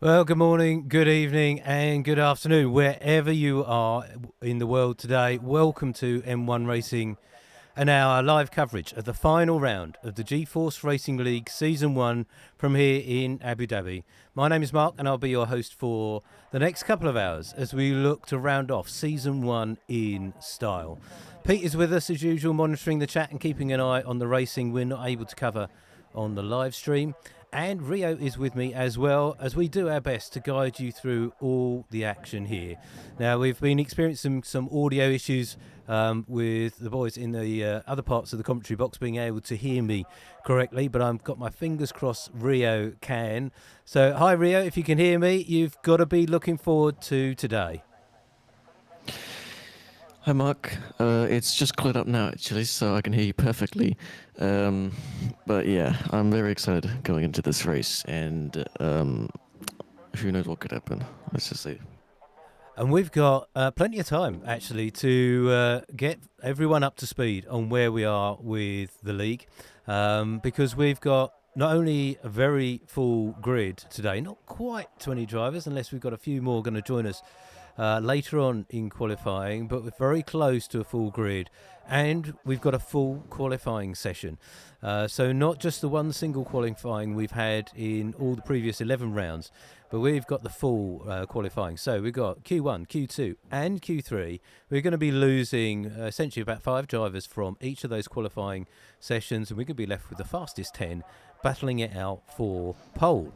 Well, good morning, good evening, and good afternoon, wherever you are in the world today. Welcome to M1 Racing and our live coverage of the final round of the G-Force Racing League Season 1 from here in Abu Dhabi. My name is Mark, and I'll be your host for the next couple of hours as we look to round off Season 1 in style. Pete is with us as usual, monitoring the chat and keeping an eye on the racing we're not able to cover on the live stream. And Rio is with me as well as we do our best to guide you through all the action here. Now, we've been experiencing some audio issues with the boys in the other parts of the commentary box being able to hear me correctly, but I've got my fingers crossed Rio can. So, hi Rio, if you can hear me, you've got to be looking forward to today. Hi Mark, it's just cleared up now actually, so I can hear you perfectly. But yeah, I'm very excited going into this race, and who knows what could happen. Let's just see. And we've got plenty of time, actually, to get everyone up to speed on where we are with the league, because we've got not only a very full grid today, not quite 20 drivers, unless we've got a few more going to join us later on in qualifying, but we're very close to a full grid, and we've got a full qualifying session. So not just the one single qualifying we've had in all the previous 11 rounds, but we've got the full qualifying. So we've got Q1, Q2 and Q3. We're going to be losing essentially about 5 drivers from each of those qualifying sessions, and we're going to be left with the fastest 10 battling it out for pole.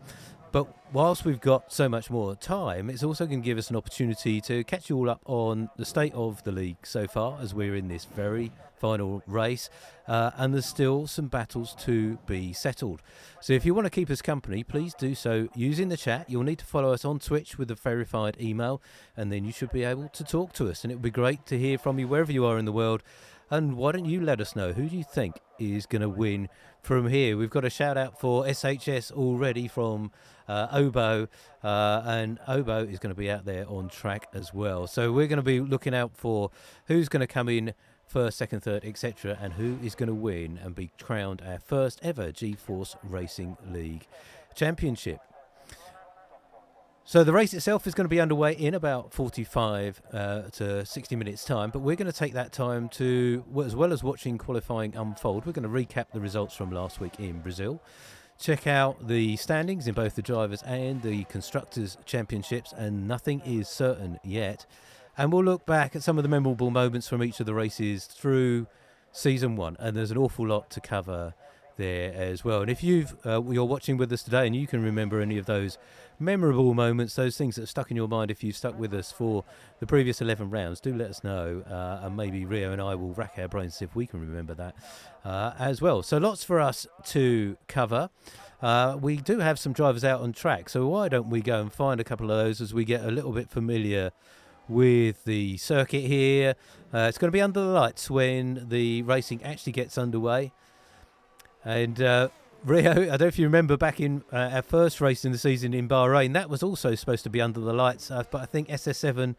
But whilst we've got so much more time, it's also going to give us an opportunity to catch you all up on the state of the league so far as we're in this very final race. And there's still some battles to be settled. So if you want to keep us company, please do so using the chat. You'll need to follow us on Twitch with a verified email, and then you should be able to talk to us. And it would be great to hear from you wherever you are in the world. And why don't you let us know, who do you think is going to win from here? We've got a shout out for SHS already from Obo, and Obo is going to be out there on track as well. So we're going to be looking out for who's going to come in first, second, third, etc., and who is going to win and be crowned our first ever G-Force Racing League Championship. So the race itself is going to be underway in about 45 to 60 minutes time, but we're going to take that time to, as well as watching qualifying unfold, we're going to recap the results from last week in Brazil, check out the standings in both the Drivers' and the Constructors' Championships, and nothing is certain yet. And we'll look back at some of the memorable moments from each of the races through Season 1, and there's an awful lot to cover there as well. And if you're watching with us today and you can remember any of those memorable moments, those things that are stuck in your mind, if you've stuck with us for the previous 11 rounds, do let us know, and maybe Rio and I will rack our brains to see if we can remember that as well. So lots for us to cover. We do have some drivers out on track, so why don't we go and find a couple of those as we get a little bit familiar with the circuit here. It's going to be under the lights when the racing actually gets underway. And Rio, I don't know if you remember back in our first race in the season in Bahrain, that was also supposed to be under the lights, but I think SS7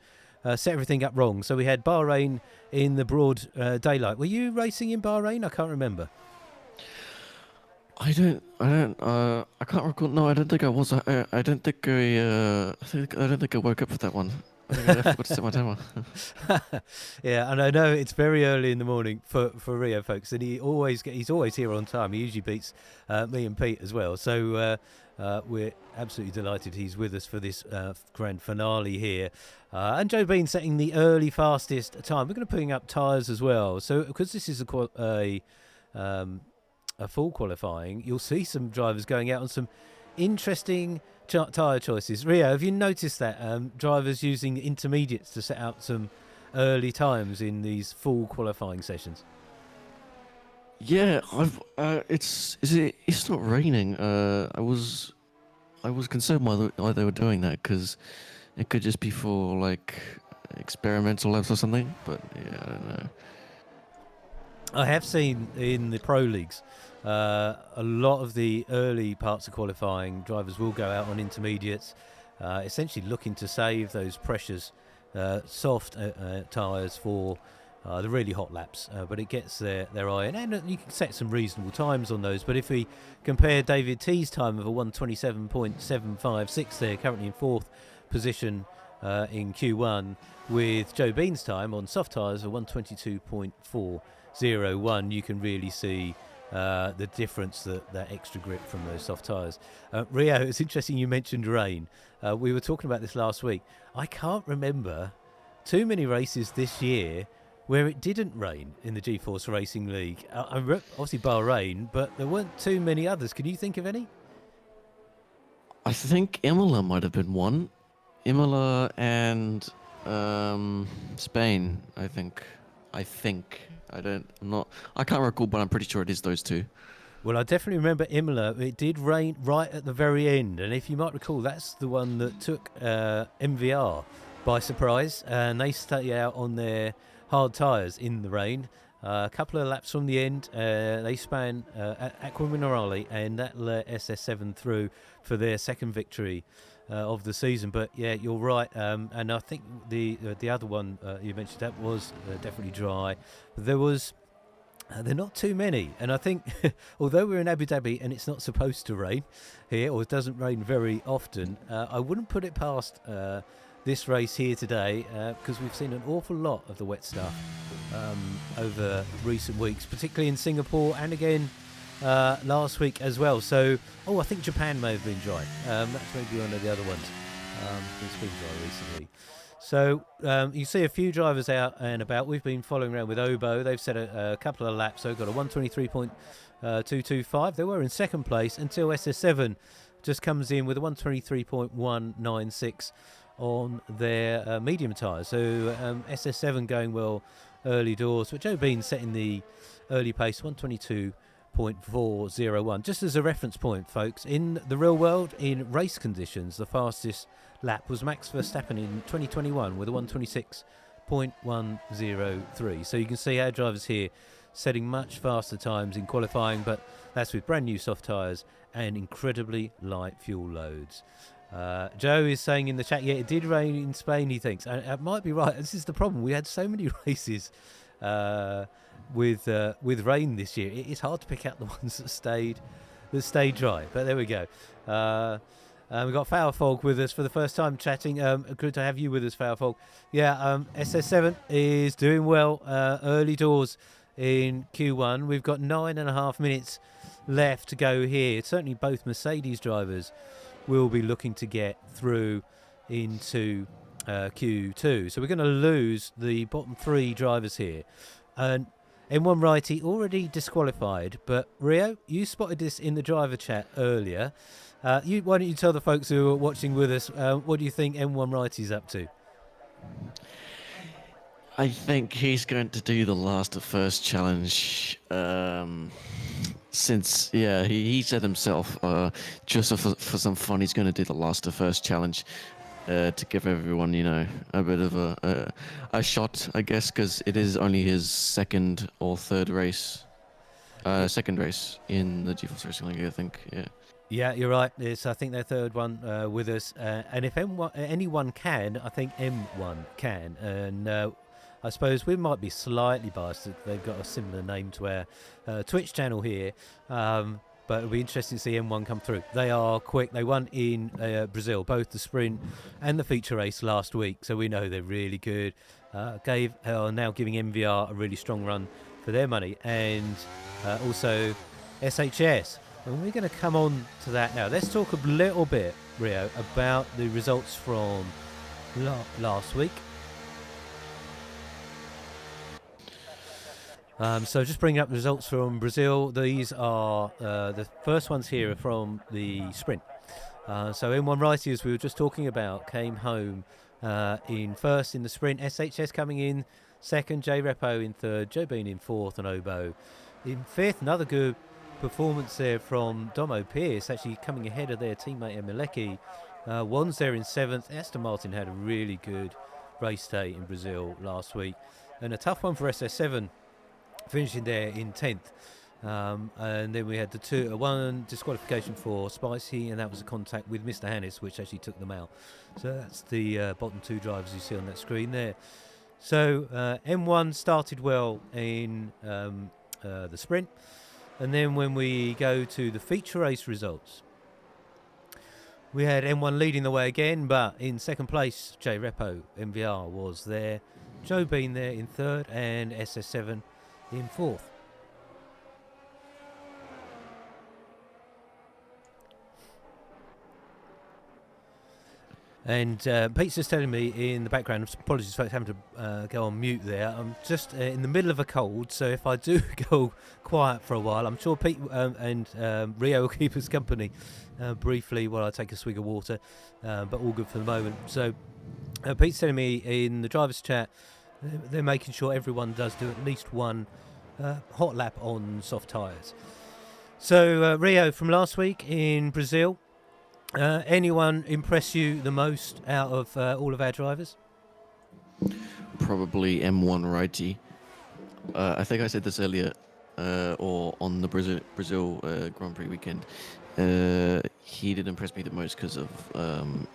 set everything up wrong. So we had Bahrain in the broad daylight. Were you racing in Bahrain? I can't remember. I can't recall. No, I don't think I was. I don't think I don't think I woke up for that one. I think I forgot to set my timer. Yeah, and I know it's very early in the morning for Rio folks, and he's always here on time. He usually beats me and Pete as well. So we're absolutely delighted he's with us for this grand finale here. And Joe Bean setting the early fastest time. We're going to put up tyres as well. So because this is a full qualifying, you'll see some drivers going out on some interesting tyre choices. Rio, have you noticed that drivers using intermediates to set out some early times in these full qualifying sessions? Yeah, it's not raining. I was concerned why they were doing that, because it could just be for like experimental laps or something. But yeah, I don't know. I have seen in the pro leagues a lot of the early parts of qualifying, drivers will go out on intermediates, essentially looking to save those precious soft tyres for the really hot laps, but it gets their eye, and you can set some reasonable times on those. But if we compare David T's time of a 1:27.756 there, currently in fourth position in Q1, with Joe Bean's time on soft tyres of 1:22.401, you can really see the difference, that extra grip from those soft tyres. Rio, it's interesting you mentioned rain. We were talking about this last week. I can't remember too many races this year where it didn't rain in the G-Force Racing League. Obviously Bahrain, but there weren't too many others. Can you think of any? I think Imola might have been one. Imola and Spain, I think. I can't recall, but I'm pretty sure it is those two. Well, I definitely remember Imola. It did rain right at the very end, and if you might recall, that's the one that took MVR by surprise, and they stay out on their hard tyres in the rain. A couple of laps from the end, they span Aqua Minerale, and that let SS7 through for their second victory of the season. But yeah, you're right, and I think the other one you mentioned, that was definitely dry. There was they're not too many, and I think although we're in Abu Dhabi and it's not supposed to rain here, or it doesn't rain very often, I wouldn't put it past this race here today, because we've seen an awful lot of the wet stuff over recent weeks, particularly in Singapore, and again last week as well. So, I think Japan may have been dry. That's maybe one of the other ones. It's been dry recently. So you see a few drivers out and about. We've been following around with Obo. They've set a couple of laps. So got a 1:23.225. They were in second place until SS7 just comes in with a 1:23.196 on their medium tyres. So SS7 going well early doors, but Joe Bean setting the early pace, 1:22.401. Just as a reference point, folks, in the real world, in race conditions, the fastest lap was Max Verstappen in 2021 with a 1:26.103. So you can see our drivers here setting much faster times in qualifying, but that's with brand new soft tyres and incredibly light fuel loads. Joe is saying in the chat, yeah, it did rain in Spain, he thinks. And it might be right. This is the problem. We had so many races with rain this year. It's hard to pick out the ones that stayed dry. But there we go. We've got Foulfog with us for the first time chatting. Good to have you with us, Foulfog. Yeah, SS7 is doing well early doors in Q1. We've got 9.5 minutes left to go here. Certainly both Mercedes drivers will be looking to get through into Q2. So we're going to lose the bottom three drivers here. And M1 Righty already disqualified, but Rio, you spotted this in the driver chat earlier. Why don't you tell the folks who are watching with us, what do you think M1 Righty's up to? I think he's going to do the last to first challenge. Since he said himself, just for some fun, he's going to do the last to first challenge to give everyone, a bit of a shot, I guess, because it is only his second or third race, second race in the G-Force Racing League, I think. Yeah. Yeah, you're right. It's, I think, their third one with us. And if anyone can, I think M1 can. And I suppose we might be slightly biased. They've got a similar name to our Twitch channel here. But it'll be interesting to see M1 come through. They are quick. They won in Brazil, both the sprint and the feature race last week. So we know they're really good. Now giving MVR a really strong run for their money. And also SHS. And we're going to come on to that now. Let's talk a little bit, Rio, about the results from last week. So just bringing up the results from Brazil. These are the first ones here are from the sprint. So M1 Righty, as we were just talking about, came home in first in the sprint. SHS coming in second, Jreppo in third, Joe Bean in fourth, and Obo in fifth. Another good performance there from Domo Pierce, actually coming ahead of their teammate Emileke. Wan's there in seventh. Aston Martin had a really good race day in Brazil last week, and a tough one for SS7, finishing there in 10th. And then we had the one disqualification for Spicy, and that was a contact with Mr. Hannes, which actually took them out. So that's the bottom two drivers you see on that screen there. So M1 started well in the sprint, and then when we go to the feature race results, we had M1 leading the way again, but in second place, Jreppo MVR was there, Joe Bean there in third, and SS7 in fourth. And Pete's just telling me in the background, apologies for having to go on mute there. I'm just in the middle of a cold, so if I do go quiet for a while, I'm sure Pete and Rio will keep us company briefly while I take a swig of water, but all good for the moment. So Pete's telling me in the driver's chat, they're making sure everyone does do at least one hot lap on soft tyres. So Rio from last week in Brazil, anyone impress you the most out of all of our drivers? Probably M1 righty. I think I said this earlier, or on the Brazil Grand Prix weekend. He did impress me the most because of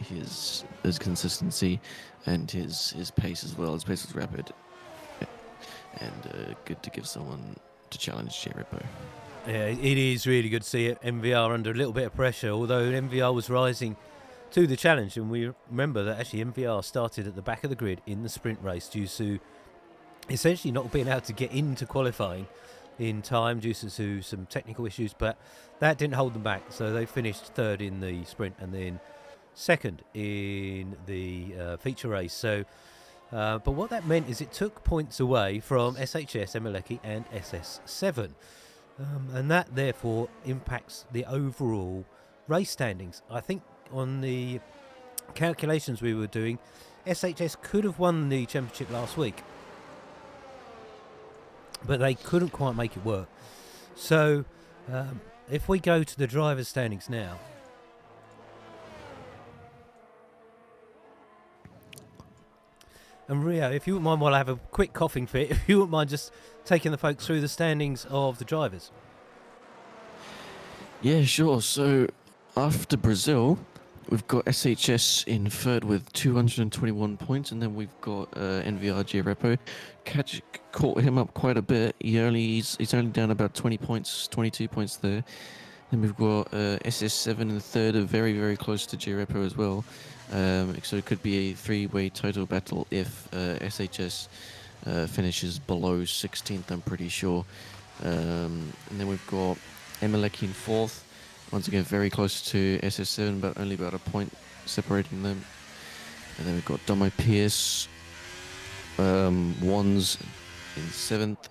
his consistency and his pace as well. His pace was rapid, and good to give someone to challenge Jreppo. Yeah, it is really good to see MVR under a little bit of pressure, although MVR was rising to the challenge. And we remember that actually MVR started at the back of the grid in the sprint race due to essentially not being able to get into qualifying in time due to some technical issues, but that didn't hold them back. So they finished third in the sprint and then second in the feature race. So, but what that meant is it took points away from SHS, Emileke and SS7. And that therefore impacts the overall race standings. I think on the calculations we were doing, SHS could have won the championship last week, but they couldn't quite make it work. So if we go to the driver's standings now, and Rio, if you wouldn't mind, while I have a quick coughing fit, if you wouldn't mind just taking the folks through the standings of the drivers. Yeah, sure. So after Brazil, we've got SHS in third with 221 points, and then we've got NVR Jreppo. Caught him up quite a bit. He's only down about 20 points, 22 points there. Then we've got SS7 in third, very, very close to Jreppo as well. So it could be a three-way title battle if SHS finishes below 16th, I'm pretty sure. And then we've got Emileke in fourth. Once again, very close to SS7, but only about a point separating them. And then we've got Domo Pierce, Wands in seventh.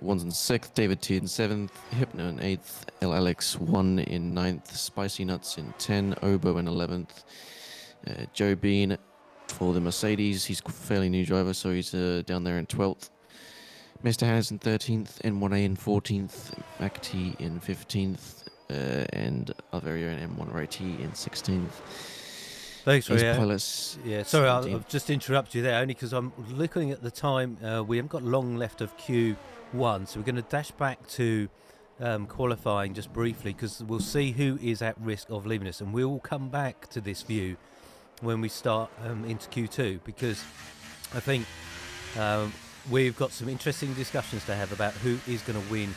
Wands in sixth, David T in seventh, Hypno in eighth, L Alex 1 in ninth, Spicy Nuts in 10, Obo in 11th, Joe Bean for the Mercedes. He's a fairly new driver, so he's down there in 12th. Mr. Hannes in 13th, N1A in 14th, MacT in 15th, and Averio and M1 RT in 16th. Thanks, Rio. Pilots, yeah, sorry, I've just interrupted you there, only because I'm looking at the time. We haven't got long left of Q1, so we're going to dash back to qualifying just briefly, because we'll see who is at risk of leaving us, and we'll come back to this view when we start into Q2, because I think we've got some interesting discussions to have about who is going to win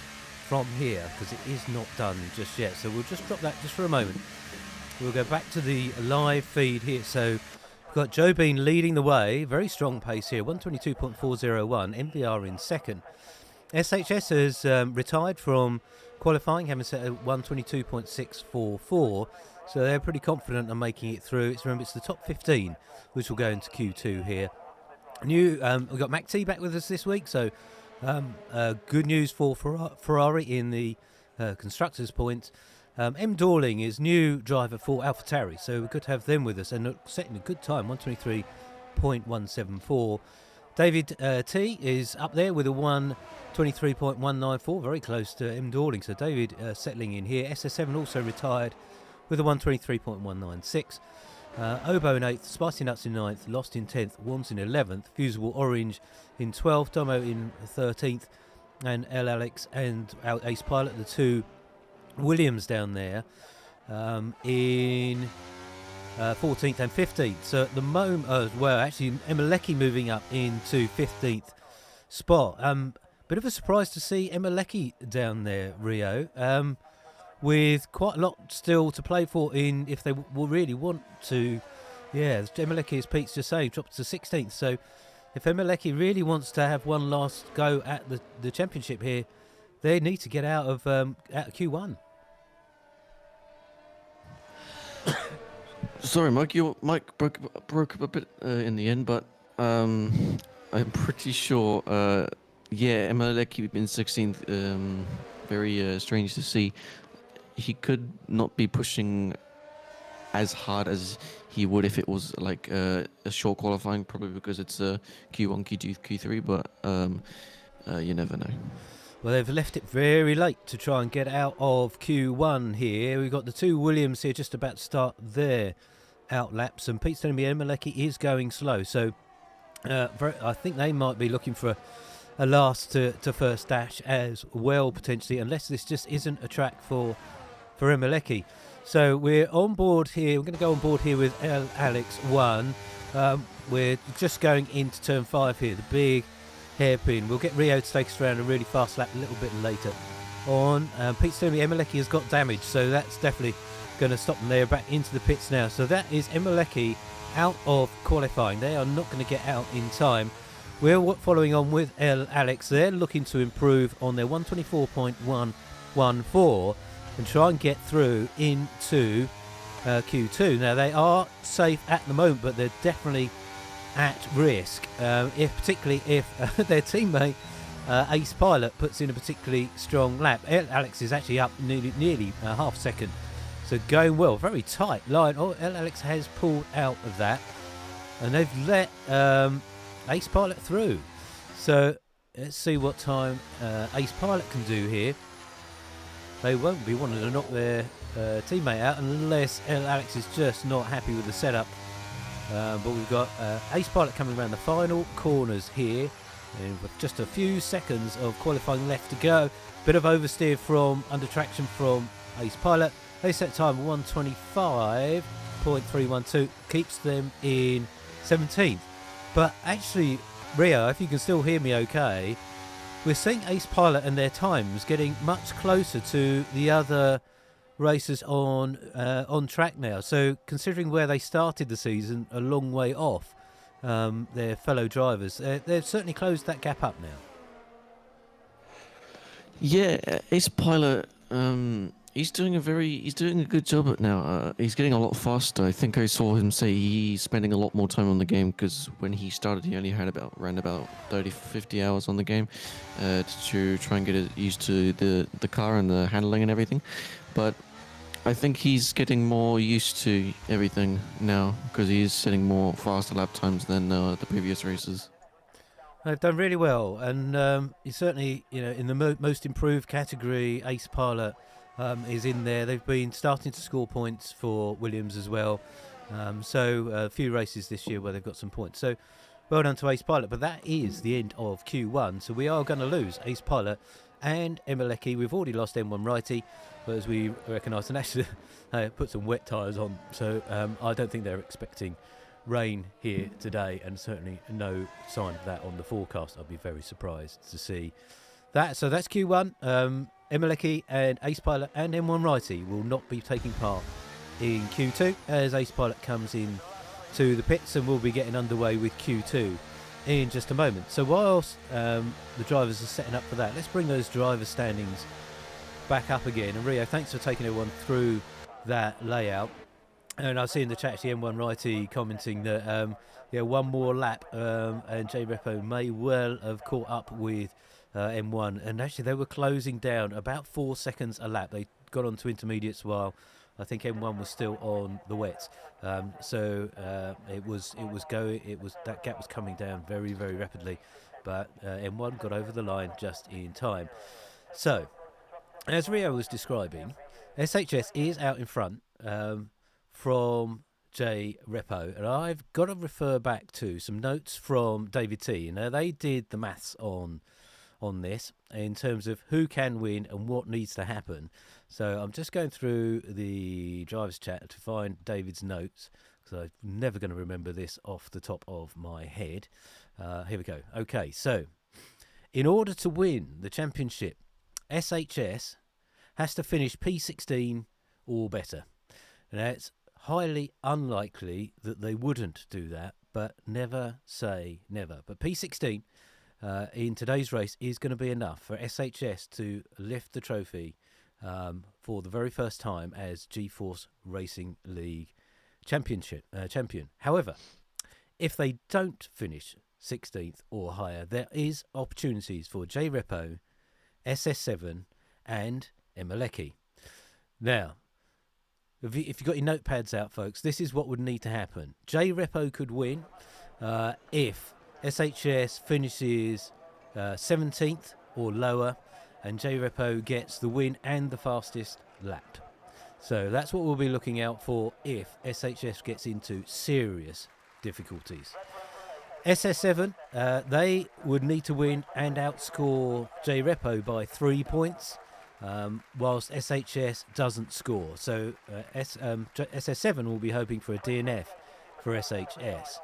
from here, because it is not done just yet. So we'll just drop that just for a moment. We'll go back to the live feed here. So we've got Joe Bean leading the way, very strong pace here, 122.401, MVR in second. SHS has retired from qualifying, having set at 122.644, so they're pretty confident of making it through. Remember, it's the top 15 which will go into Q2 here. We've got MacT back with us this week, so good news for Ferrari in the constructors' points. M. Dorling is new driver for AlphaTauri, so we're good to have them with us, and setting a good time, 123.174. David T is up there with a 123.194, very close to M. Dorling, so David settling in here. SS7 also retired with a 123.196. Obo in 8th, Spicy Nuts in 9th, Lost in 10th, Wands in 11th, Fusible Orange in 12th, Domo in 13th, and L Alex and Ace Pilot, the two Williams down there, in 14th and 15th. So at the moment, well, actually, Emileke moving up into 15th spot. Bit of a surprise to see Emileke down there, Rio. With quite a lot still to play for in if they will really want to. Yeah, Emileke, as Pete's just saying, dropped to 16th. So if Emileke really wants to have one last go at the championship here, they need to get out of Q1. Sorry, Mike. Your mic broke up a bit in the end, but I'm pretty sure. Yeah, Emileke in 16th. Very strange to see. He could not be pushing as hard as he would if it was like a short qualifying, probably because it's a Q1, Q2, Q3. But you never know. Well, they've left it very late to try and get out of Q1 here. We've got the two Williams here just about to start their out laps, and Pete's telling me Emileke is going slow. So I think they might be looking for a last to first dash as well, potentially, unless this just isn't a track for Emileke. So we're on board here. We're going to go on board here with Alex 1. We're just going into turn 5 here, the big hairpin. We'll get Rio to take us around a really fast lap a little bit later on. Pete's telling me Emileke has got damage, so that's definitely going to stop them. They're back into the pits now. So that is Emileke out of qualifying. They are not going to get out in time. We're following on with Alex. They're looking to improve on their 124.114 and try and get through into Q2. Now, they are safe at the moment, but they're definitely at risk, particularly if their teammate Ace Pilot puts in a particularly strong lap. Alex is actually up nearly a half second, so going well. Very tight line. Alex has pulled out of that, and they've let Ace Pilot through. So let's see what time Ace Pilot can do here. They won't be wanting to knock their teammate out unless Alex is just not happy with the setup. But we've got Ace Pilot coming around the final corners here, and with just a few seconds of qualifying left to go. Bit of oversteer from under traction from Ace Pilot. They set time 125.312, keeps them in 17th. But actually, Rio, if you can still hear me okay, we're seeing Ace Pilot and their times getting much closer to the other racers on track now. So considering where they started the season, a long way off their fellow drivers, they've certainly closed that gap up now. Yeah, Ace Pilot. He's doing a good job at now. He's getting a lot faster. I think I saw him say he's spending a lot more time on the game, because when he started, he only had around about 30-50 hours on the game to try and get used to the car and the handling and everything. But I think he's getting more used to everything now, because he's setting more faster lap times than the previous races. They've done really well, and he's certainly, in the most improved category, Ace Pilot is in there. They've been starting to score points for Williams as well. So a few races this year where they've got some points. So well done to Ace Pilot. But that is the end of Q1. So we are going to lose Ace Pilot and Emileke. We've already lost M1 Righty, but as we recognise, and actually put some wet tyres on. So I don't think they're expecting rain here today, and certainly no sign of that on the forecast. I'd be very surprised to see that. So that's Q1. Emileke and Ace Pilot and M1 Righty will not be taking part in Q2 as Ace Pilot comes in to the pits, and we'll be getting underway with Q2 in just a moment. So whilst the drivers are setting up for that, let's bring those driver standings back up again. And Rio, thanks for taking everyone through that layout. And I see in the chat actually M1 Righty commenting that one more lap and Jreppo may well have caught up with M1, and actually they were closing down about 4 seconds a lap. They got on to intermediates while I think M1 was still on the wets. So that gap was coming down very, very rapidly, but M1 got over the line just in time. So as Rio was describing, SHS is out in front from Jreppo, and I've got to refer back to some notes from David T. Now they did the maths on on this in terms of who can win and what needs to happen. So I'm just going through the drivers' chat to find David's notes, because I'm never going to remember this off the top of my head. Here we go. Okay, so in order to win the championship, SHS has to finish P16 or better. Now, it's highly unlikely that they wouldn't do that, but never say never. But P16 in today's race is going to be enough for SHS to lift the trophy for the very first time as G-Force Racing League champion. However, if they don't finish 16th or higher, there is opportunities for Jreppo, SS7 and Emileke. Now, if you've got your notepads out, folks, this is what would need to happen. Jreppo could win if SHS finishes 17th or lower, and Jreppo gets the win and the fastest lap. So that's what we'll be looking out for if SHS gets into serious difficulties. SS7, they would need to win and outscore Jreppo by 3 points, whilst SHS doesn't score. So SS7 will be hoping for a DNF for SHS.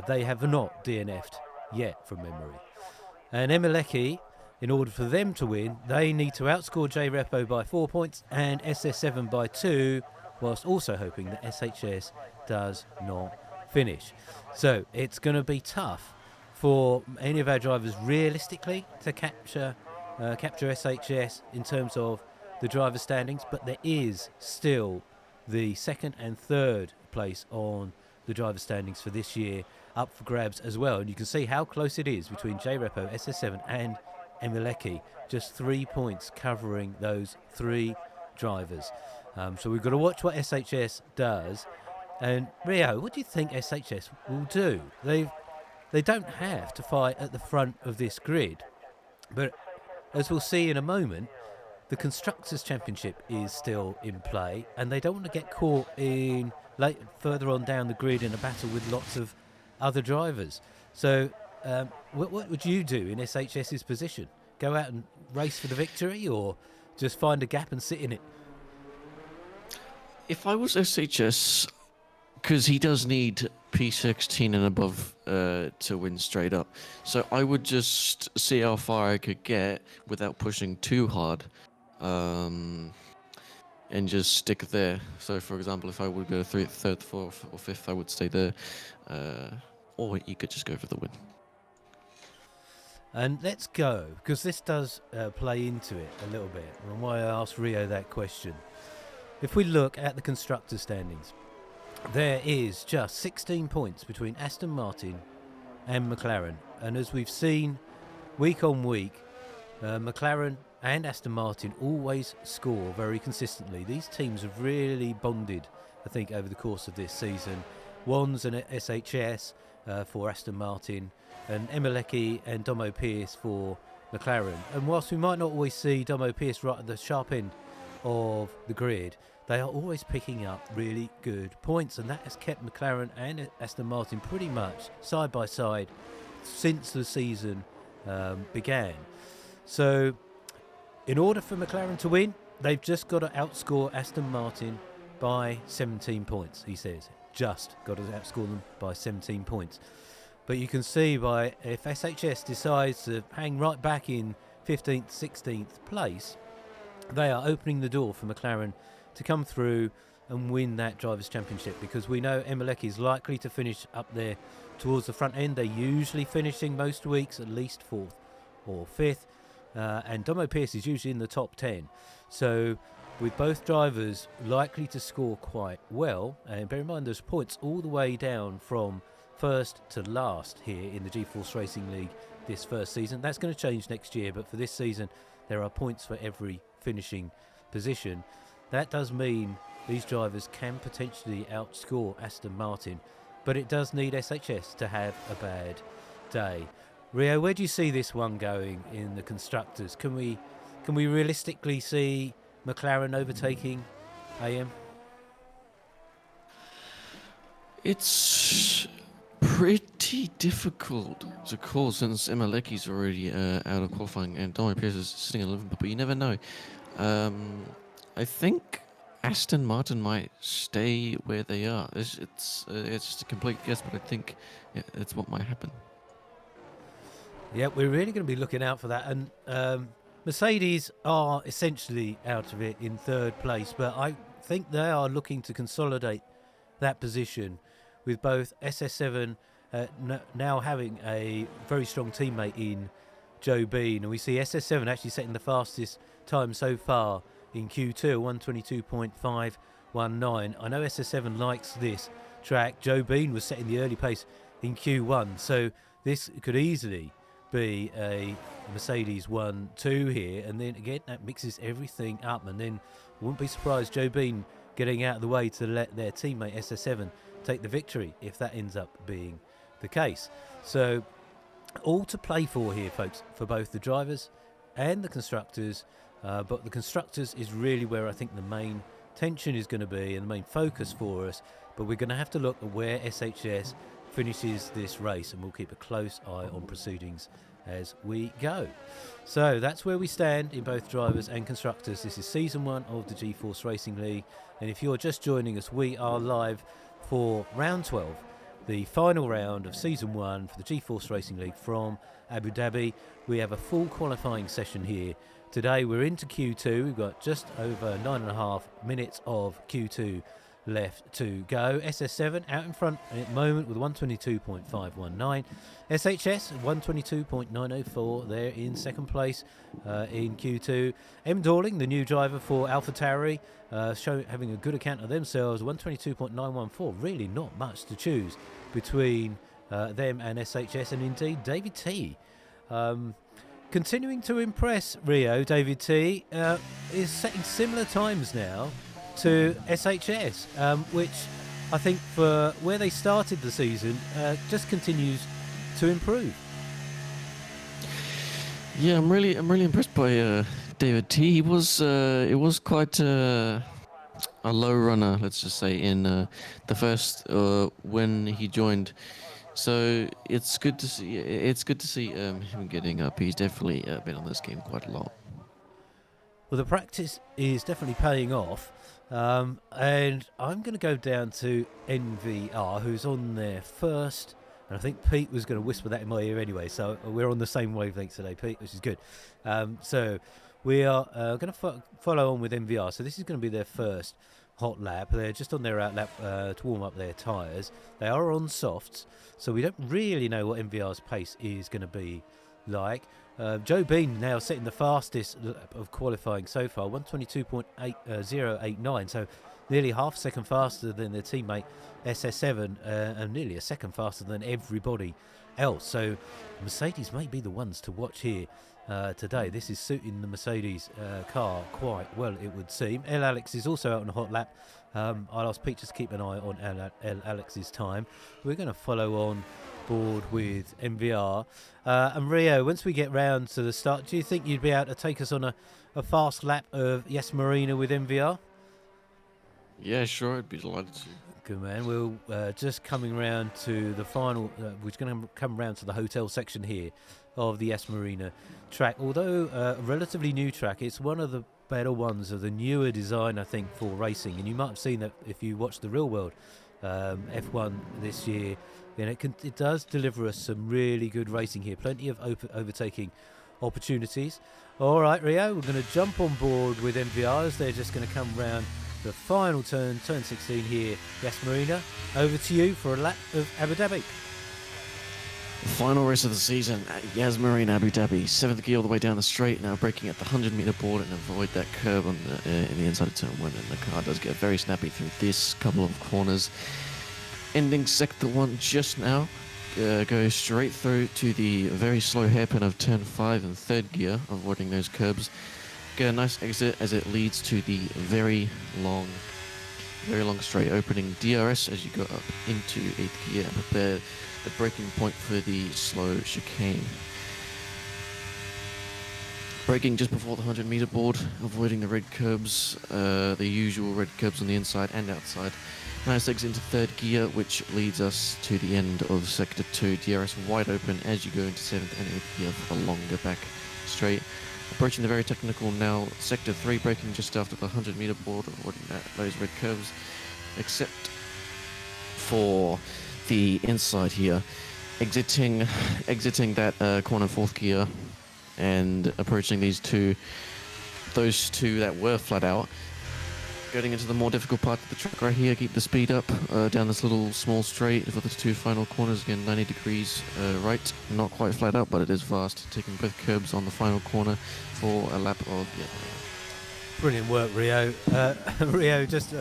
They have not DNF'd yet from memory. And Emileke, in order for them to win, they need to outscore Jreppo by 4 points and SS7 by 2, whilst also hoping that SHS does not finish. So it's going to be tough for any of our drivers realistically to capture SHS in terms of the driver standings, but there is still the second and third place on the driver standings for this year up for grabs as well, and you can see how close it is between Jreppo, SS7 and Emileke, just 3 points covering those three drivers. So we've got to watch what SHS does. And Rio, what do you think SHS will do? They don't have to fight at the front of this grid, but as we'll see in a moment, the Constructors' Championship is still in play, and they don't want to get caught in further on down the grid in a battle with lots of other drivers. So what would you do in SHS's position? Go out and race for the victory, or just find a gap and sit in it? If I was SHS, because he does need P16 and above to win straight up, so I would just see how far I could get without pushing too hard, and just stick there. So, for example, if I would go third, fourth, or fifth, I would stay there, or you could just go for the win. And let's go, because this does play into it a little bit, and why I asked Rio that question. If we look at the Constructors' standings, there is just 16 points between Aston Martin and McLaren. And as we've seen week on week, McLaren and Aston Martin always score very consistently. These teams have really bonded, I think, over the course of this season. Wands and SHS for Aston Martin, and Emileke and Domo Pierce for McLaren. And whilst we might not always see Domo Pierce right at the sharp end of the grid, they are always picking up really good points, and that has kept McLaren and Aston Martin pretty much side by side since the season began. So in order for McLaren to win, they've just got to outscore Aston Martin by 17 points, he says. Just got to outscore them by 17 points. But you can see if SHS decides to hang right back in 15th, 16th place, they are opening the door for McLaren to come through and win that Drivers' Championship, because we know Emileke is likely to finish up there towards the front end. They're usually finishing most weeks at least 4th or 5th, and Domo Pierce is usually in the top 10. So with both drivers likely to score quite well, and bear in mind there's points all the way down from first to last here in the G-Force Racing League this first season. That's going to change next year, but for this season there are points for every finishing position. That does mean these drivers can potentially outscore Aston Martin, but it does need SHS to have a bad day. Rio, where do you see this one going in the Constructors? Can we realistically see McLaren overtaking AM? It's pretty pretty difficult to call since Emileke's already out of qualifying and Dominic Pierce is sitting in 11th, but you never know. I think Aston Martin might stay where they are. It's just a complete guess, but I think it's what might happen. Yeah, we're really going to be looking out for that. And Mercedes are essentially out of it in third place, but I think they are looking to consolidate that position with both SS7 now having a very strong teammate in Joe Bean. And we see SS7 actually setting the fastest time so far in Q2, 122.519. I know SS7 likes this track. Joe Bean was setting the early pace in Q1, so this could easily be a Mercedes 1-2 here, and then again that mixes everything up, and then wouldn't be surprised Joe Bean getting out of the way to let their teammate SS7 take the victory if that ends up being the case. So all to play for here, folks, for both the drivers and the constructors, but the constructors is really where I think the main tension is going to be and the main focus for us, but we're going to have to look at where SHS finishes this race, and we'll keep a close eye on proceedings as we go. So that's where we stand in both drivers and constructors. This is season 1 of the G-Force Racing League, and if you're just joining us, we are live for round 12, the final round of season 1 for the G-Force Racing League from Abu Dhabi. We have a full qualifying session here today. We're into Q2. We've got just over 9.5 minutes of Q2 left to go. SS7 out in front at the moment with 122.519. SHS 122.904. They're in second place in Q2. M. Dorling, the new driver for AlphaTauri, having a good account of themselves, 122.914. Really not much to choose between them and SHS, and indeed David T. Continuing to impress Rio. David T is setting similar times now to SHS, which I think for where they started the season just continues to improve. Yeah, I'm really impressed by David T. He was it was quite a low runner, let's just say, in the first when he joined. So it's good to see. It's good to see him getting up. He's definitely been on this game quite a lot. Well, the practice is definitely paying off. And I'm going to go down to NVR, who's on their first. And I think Pete was going to whisper that in my ear anyway. So we're on the same wavelength today, Pete, which is good. So we are going to follow on with NVR. So this is going to be their first hot lap. They're just on their out lap to warm up their tyres. They are on softs, so we don't really know what NVR's pace is going to be like. Joe Bean now setting the fastest of qualifying so far, 122.089, so nearly half a second faster than their teammate SS7 and nearly a second faster than everybody else. So Mercedes may be the ones to watch here today. This is suiting the Mercedes car quite well, it would seem. El Alex is also out on a hot lap. I'll ask Pete just to keep an eye on El Alex's time. We're going to follow on board with MVR. And Rio, once we get round to the start, do you think you'd be able to take us on a fast lap of Yas Marina with MVR? Yeah, sure, I'd be delighted to. Good man. We'll just coming round to the final, we're going to come round to the hotel section here of the Yas Marina track. Although a relatively new track, it's one of the better ones of the newer design, I think, for racing. And you might have seen that if you watch the real world F1 this year. And it does deliver us some really good racing here. Plenty of overtaking opportunities. All right, Rio, we're going to jump on board with MVRs. They're just going to come round the final turn 16 here, Yas Marina. Over to you for a lap of Abu Dhabi. The final race of the season at Yas Marina, Abu Dhabi. 7th gear all the way down the straight, now braking at the 100-meter board and avoid that curve on in the inside of turn 1. And the car does get very snappy through this couple of corners. Ending sector 1 just now, goes straight through to the very slow hairpin of turn 5 and 3rd gear, avoiding those curbs. Get a nice exit as it leads to the very long straight, opening DRS as you go up into 8th gear and prepare the braking point for the slow chicane. Braking just before the 100-meter board, avoiding the red curbs, the usual red curbs on the inside and outside. Now takes into third gear, which leads us to the end of sector 2. DRS wide open as you go into 7th and 8th gear for the longer back straight. Approaching the very technical now, sector 3, braking just after the 100-meter board, avoiding those red curves, except for the inside here. Exiting that corner 4th gear and approaching those two that were flat out. Getting into the more difficult part of the track right here, keep the speed up down this little small straight for the 2 final corners. Again, 90 degrees right, not quite flat out, but it is fast. Taking both curbs on the final corner for a lap of... Yeah. Brilliant work, Rio. Rio, just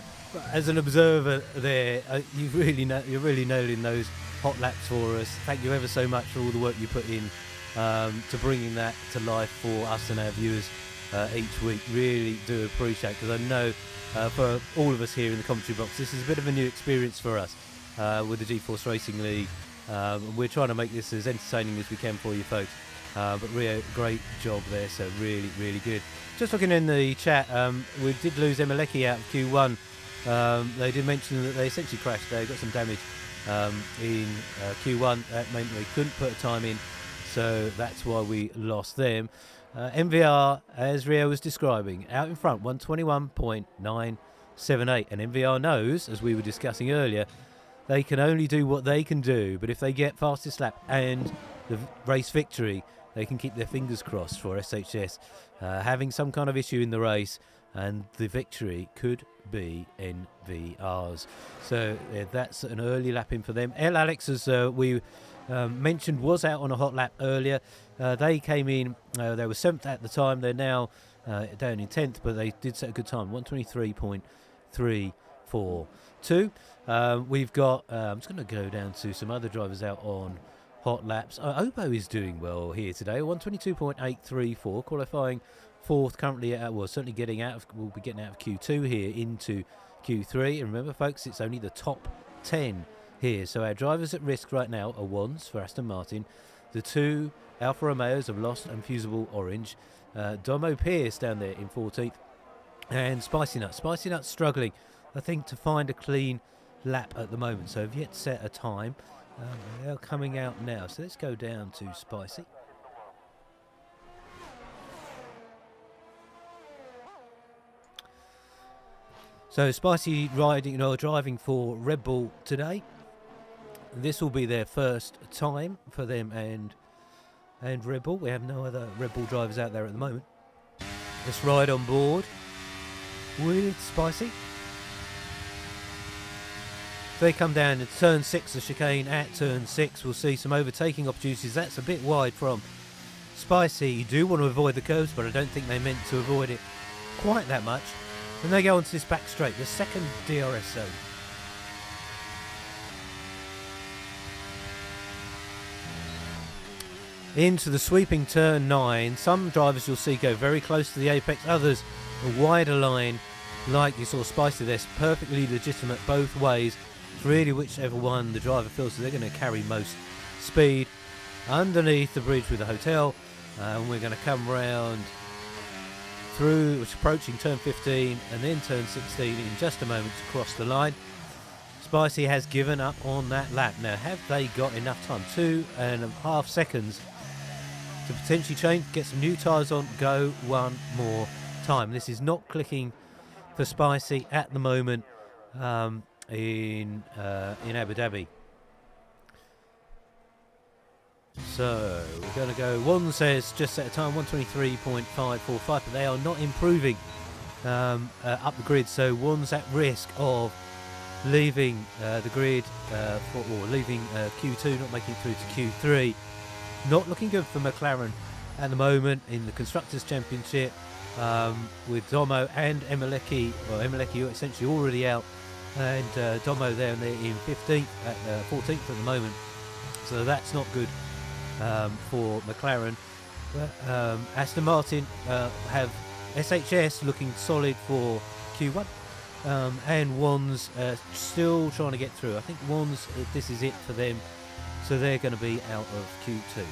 as an observer there, you're really nailing those hot laps for us. Thank you ever so much for all the work you put in to bringing that to life for us and our viewers each week. Really do appreciate it, because I know for all of us here in the commentary box, this is a bit of a new experience for us with the G-Force Racing League. We're trying to make this as entertaining as we can for you folks. But Rio, great job there, so really, really good. Just looking in the chat, we did lose Emileke out of Q1. They did mention that they essentially crashed. They got some damage in Q1. That meant they couldn't put a time in, so that's why we lost them. MVR, as Rio was describing, out in front, 121.978. And MVR knows, as we were discussing earlier, they can only do what they can do. But if they get fastest lap and the race victory, they can keep their fingers crossed for SHS having some kind of issue in the race, and the victory could be NVR's. So that's an early lap in for them. El Alex, as we mentioned, was out on a hot lap earlier. They came in, they were 7th at the time. They're now down in 10th, but they did set a good time, 123.342. We've got, I'm just going to go down to some other drivers out on hot laps. Obo is doing well here today, 122.834, qualifying 4th currently. Certainly we'll be getting out of Q2 here into Q3. And remember, folks, it's only the top 10 here. So our drivers at risk right now are Wands for Aston Martin. The 2 Alfa Romeos have lost and Fusible Orange. Domo Pierce down there in 14th. And Spicy Nuts. Spicy Nuts struggling, I think, to find a clean lap at the moment. So have yet to set a time. They're coming out now. So let's go down to Spicy. So Spicy driving for Red Bull today. This will be their first time for them and Red Bull. We have no other Red Bull drivers out there at the moment. Let's ride on board with Spicy. They come down to turn 6, the chicane at turn 6. We'll see some overtaking opportunities. That's a bit wide from Spicy. You do want to avoid the curves, but I don't think they meant to avoid it quite that much. And they go onto this back straight, the second DRS zone. Into the sweeping turn 9. Some drivers you'll see go very close to the apex, others a wider line, like you saw Spicy there. It's perfectly legitimate both ways. It's really whichever one the driver feels that they're going to carry most speed. Underneath the bridge with the hotel, and we're going to come round through, which is approaching turn 15 and then turn 16 in just a moment to cross the line. Spicy has given up on that lap. Now, have they got enough time? 2.5 seconds to potentially change, get some new tyres on, go one more time. This is not clicking for Spicy at the moment in Abu Dhabi. So we're going to go. One says just set a time 123.545, but they are not improving up the grid. So one's at risk of leaving the grid or leaving Q2, not making it through to Q3. Not looking good for McLaren at the moment in the Constructors' Championship with Domo and Emileke. Well, Emileke essentially already out, and Domo there and they're in 15th, 14th at the moment. So that's not good for McLaren. But Aston Martin have SHS looking solid for Q1. And Wands still trying to get through. I think Wands, this is it for them. So they're going to be out of Q2.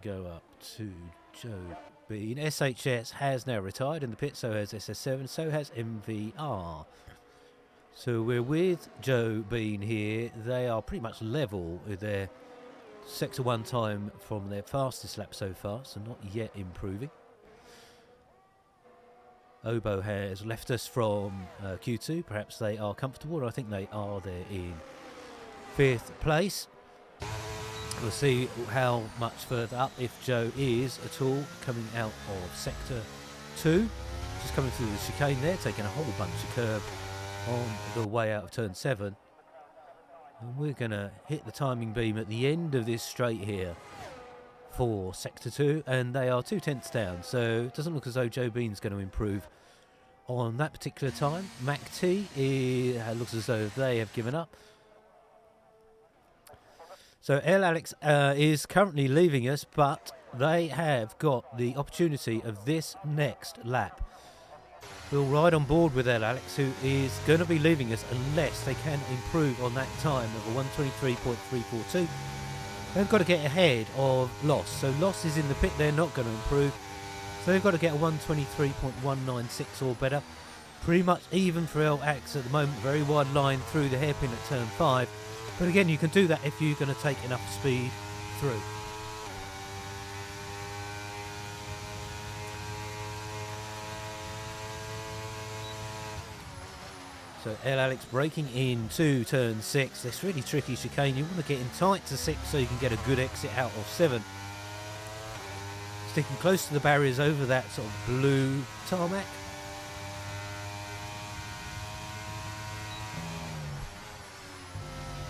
go up to Joe Bean. SHS has now retired in the pit, so has SS7, so has MVR. So we're with Joe Bean here. They are pretty much level with their Sector 1 time from their fastest lap so far, so not yet improving. Obo has left us from Q2. Perhaps they are comfortable. I think they are there in 5th place. We'll see how much further up, if Joe is at all, coming out of Sector 2. Just coming through the chicane there, taking a whole bunch of curb on the way out of Turn 7. And we're going to hit the timing beam at the end of this straight here for Sector 2, and they are 2/10 down, so it doesn't look as though Joe Bean's going to improve on that particular time. MacT looks as though they have given up. So El Alex is currently leaving us, but they have got the opportunity of this next lap. We'll ride on board with El Alex, who is going to be leaving us unless they can improve on that time of a 1:23.342. They've got to get ahead of Loss. So Loss is in the pit, they're not going to improve. So they've got to get a 1:23.196 or better. Pretty much even for El Alex at the moment. Very wide line through the hairpin at turn 5. But again, you can do that if you're going to take enough speed through. So El Alex braking into turn 6. This really tricky chicane. You want to get in tight to 6 so you can get a good exit out of 7. Sticking close to the barriers over that sort of blue tarmac.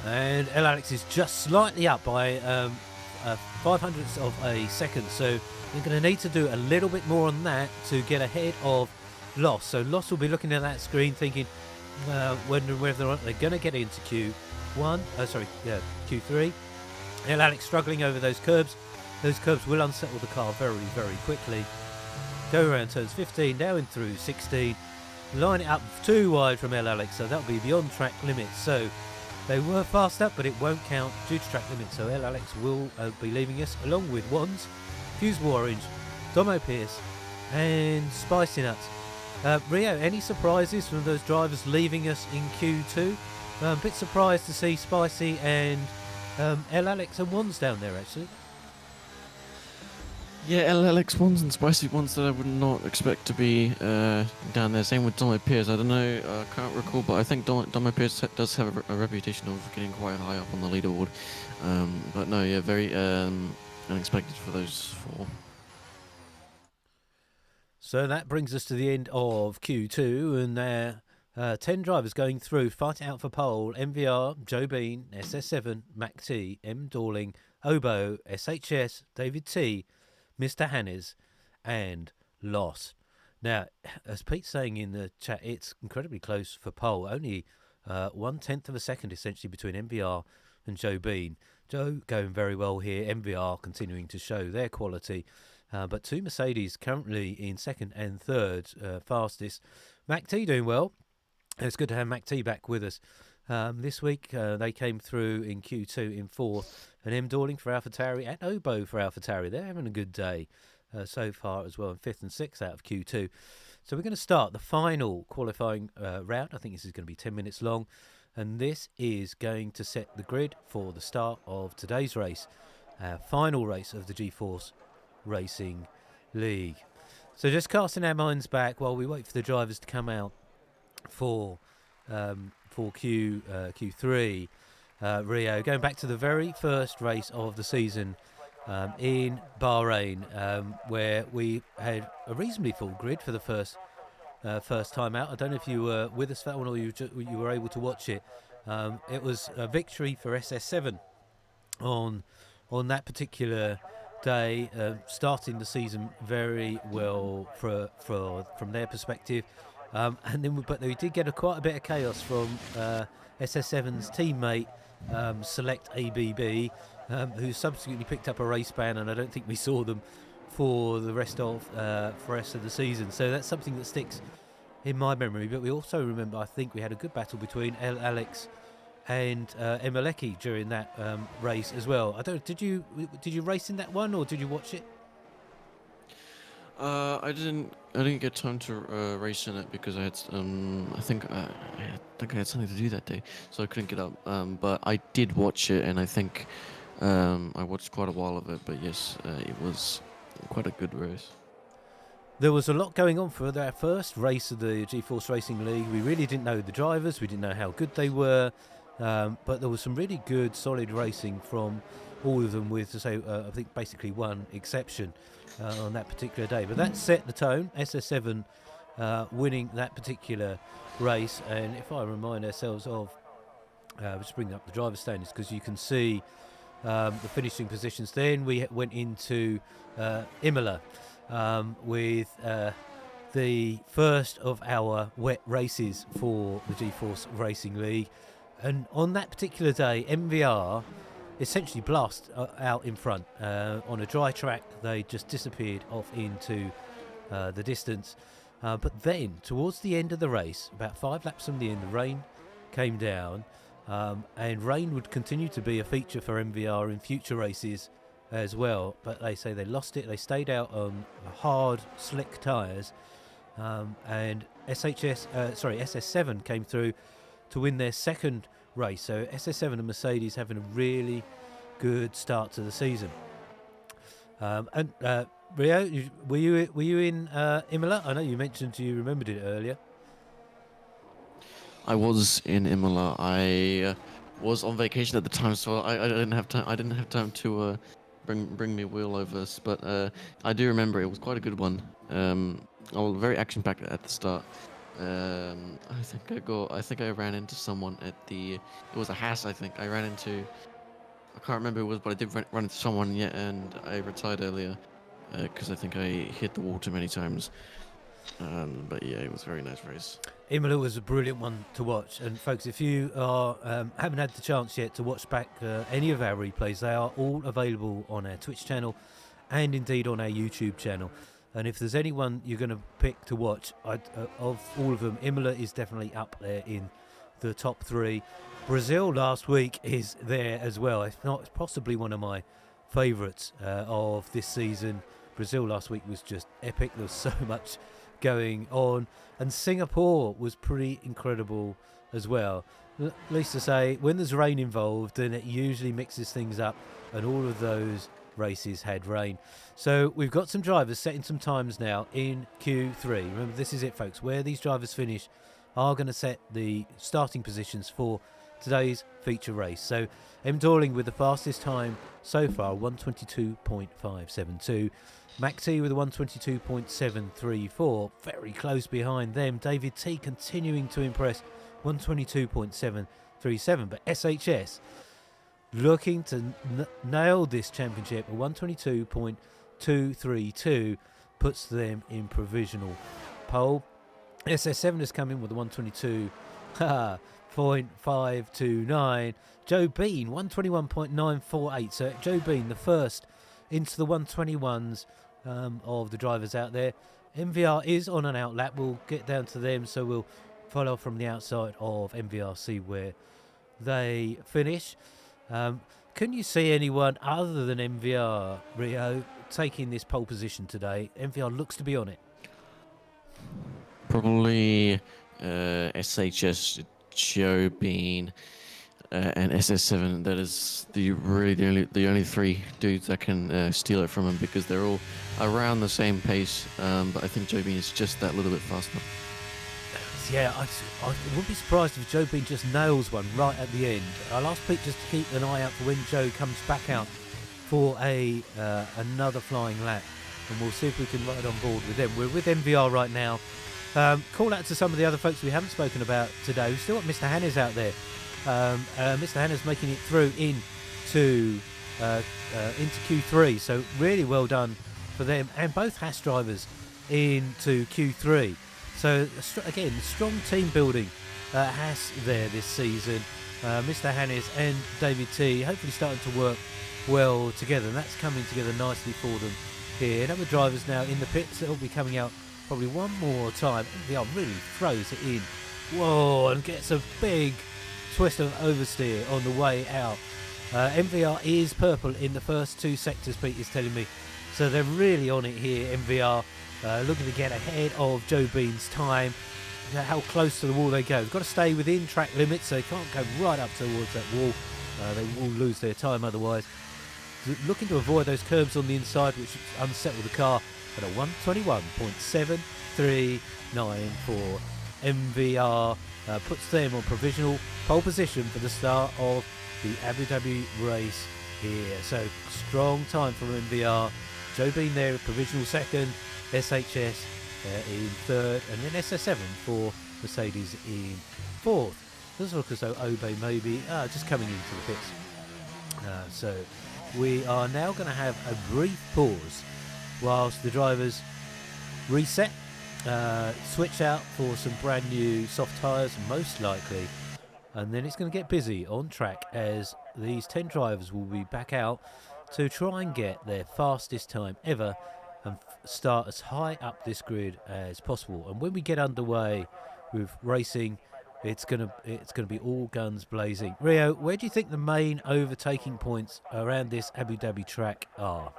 And El Alex is just slightly up by 0.05 of a second. So you're going to need to do a little bit more on that to get ahead of Loss. So Loss will be looking at that screen thinking, wondering whether or not they're going to get into Q3. El Alex struggling over those curbs. Those curbs will unsettle the car very, very quickly. Go around turns 15, down and through 16. Line it up too wide from El Alex, so that'll be beyond track limits. So they were fast up, but it won't count due to track limits. So El Alex will be leaving us along with Wands, Fusable Orange, Domo Pierce, and Spicy Nuts. Rio, any surprises from those drivers leaving us in Q2? A bit surprised to see Spicy and El Alex and Wands down there, actually. Yeah, El Alex ones and Spicy ones that I would not expect to be down there. Same with Domo Pierce. I don't know, I can't recall, but I think Domo Pierce does have a reputation of getting quite high up on the leaderboard. But no, yeah, very unexpected for those four. So that brings us to the end of Q2, and there 10 drivers going through, fighting out for pole. MVR, Joe Bean, SS7, MacT, M. Dorling, Obo, SHS, David T, Mr. Hannes, and Loss. Now, as Pete's saying in the chat, it's incredibly close for pole. Only 1/10 of a second, essentially, between MVR and Joe Bean. Joe going very well here. MVR continuing to show their quality. But two Mercedes currently in second and third, fastest. MacT doing well. It's good to have MacT back with us. This week, they came through in Q2 in fourth. And M. Dorling for AlphaTauri and Obo for AlphaTauri. They're having a good day so far as well, in fifth and sixth out of Q2. So we're going to start the final qualifying round. I think this is going to be 10 minutes long. And this is going to set the grid for the start of today's race. Final race of the G-Force Racing League. So just casting our minds back while we wait for the drivers to come out for Q3. Rio, going back to the very first race of the season in Bahrain, where we had a reasonably full grid for the first time out. I don't know if you were with us for that one or you were able to watch it. It was a victory for SS7 on that particular day, starting the season very well from their perspective. But they did get quite a bit of chaos from SS7's teammate, Select ABB, who subsequently picked up a race ban, and I don't think we saw them for the rest of the season. So that's something that sticks in my memory. But we also remember, I think we had a good battle between El Alex and Emileke during that race as well. I don't. Did you race in that one, or did you watch it? I didn't get time to race in it because I had I had something to do that day, so I couldn't get up. But I did watch it, and I think I watched quite a while of it. But yes, it was quite a good race. There was a lot going on for that first race of the G-Force Racing League. We really didn't know the drivers. We didn't know how good they were. But there was some really good, solid racing from all of them with, to say, I think basically one exception on that particular day. But that set the tone. SS7 winning that particular race. And if I remind ourselves of, just bring up the driver's standings because you can see the finishing positions. Then we went into Imola. With the first of our wet races for the G-Force Racing League. And on that particular day, MVR essentially blast out in front. On a dry track, they just disappeared off into the distance. But then, towards the end of the race, about 5 laps from the end, the rain came down. And rain would continue to be a feature for MVR in future races as well, but they say they lost it. They stayed out on hard, slick tyres, and SS7 came through to win their second race. So SS7 and Mercedes having a really good start to the season. And Rio, were you in Imola? I know you mentioned you remembered it earlier. I was in Imola. I was on vacation at the time, so I didn't have time. I didn't have time to bring me wheelovers, but I do remember it was quite a good one. I was very action packed at the start. I think I ran into someone at the. It was a Haas, I think. I ran into. I can't remember who it was, but I did run into someone. Yeah, and I retired earlier because I think I hit the wall too many times. But yeah, it was a very nice race. Imola was a brilliant one to watch, and folks, if you are haven't had the chance yet to watch back any of our replays, they are all available on our Twitch channel and indeed on our YouTube channel. And if there's anyone you're going to pick to watch, of all of them, Imola is definitely up there in the top 3. Brazil last week is there as well. If not, it's possibly one of my favourites of this season. Brazil last week was just epic. There was so much going on, and Singapore was pretty incredible as well. At least to say, when there's rain involved, then it usually mixes things up, and all of those races had rain. So we've got some drivers setting some times now in Q3. Remember, this is it, folks. Where these drivers finish are going to set the starting positions for today's feature race. So M. Dorling with the fastest time so far, 122.572. Mac T with a 122.734, very close behind them. David T continuing to impress, 122.737. But SHS looking to nail this championship, a 122.232 puts them in provisional pole. SS7 has come in with a 122.529. Joe Bean, 121.948. So Joe Bean, the first into the 121s of the drivers out there. MVR is on an out lap. We'll get down to them, so we'll follow from the outside of MVR, see where they finish. Can you see anyone other than MVR, Rio, taking this pole position today? MVR looks to be on it. Probably SHS, Joe Bean, and SS7. That is the only 3 dudes that can steal it from him, because they're all around the same pace. But I think Joe Bean is just that little bit faster. Yeah, I wouldn't be surprised if Joe Bean just nails one right at the end. I'll ask Pete just to keep an eye out for when Joe comes back out for another flying lap, and we'll see if we can ride on board with them. We're with MVR right now. Call out to some of the other folks we haven't spoken about today. We've still got Mr. Hannes out there. Mr. Hannes making it through into Q3, so really well done for them, and both Haas drivers into Q3. So again, strong team building Haas there this season. Mr. Hannes and David T hopefully starting to work well together, and that's coming together nicely for them here. Other drivers now in the pits that will be coming out probably one more time. MVR really throws it in. Whoa, and gets a big twist of oversteer on the way out. MVR is purple in the first 2 sectors, Pete is telling me. So they're really on it here, MVR, looking to get ahead of Joe Bean's time. How close to the wall they go. They've got to stay within track limits, so they can't go right up towards that wall. They will lose their time otherwise. Looking to avoid those curbs on the inside, which unsettle the car at a 121.7394. MVR puts them on provisional pole position for the start of the Abu Dhabi race here. So strong time for MVR. Joe Bean there, provisional second. SHS in third, and then SS7 for Mercedes in fourth. Doesn't look as though Obey may be just coming into the pits. So we are now going to have a brief pause whilst the drivers reset, switch out for some brand new soft tyres most likely, and then it's going to get busy on track as these 10 drivers will be back out to try and get their fastest time ever and start as high up this grid as possible. And when we get underway with racing, it's gonna be all guns blazing. Rio, where do you think the main overtaking points around this Abu Dhabi track are?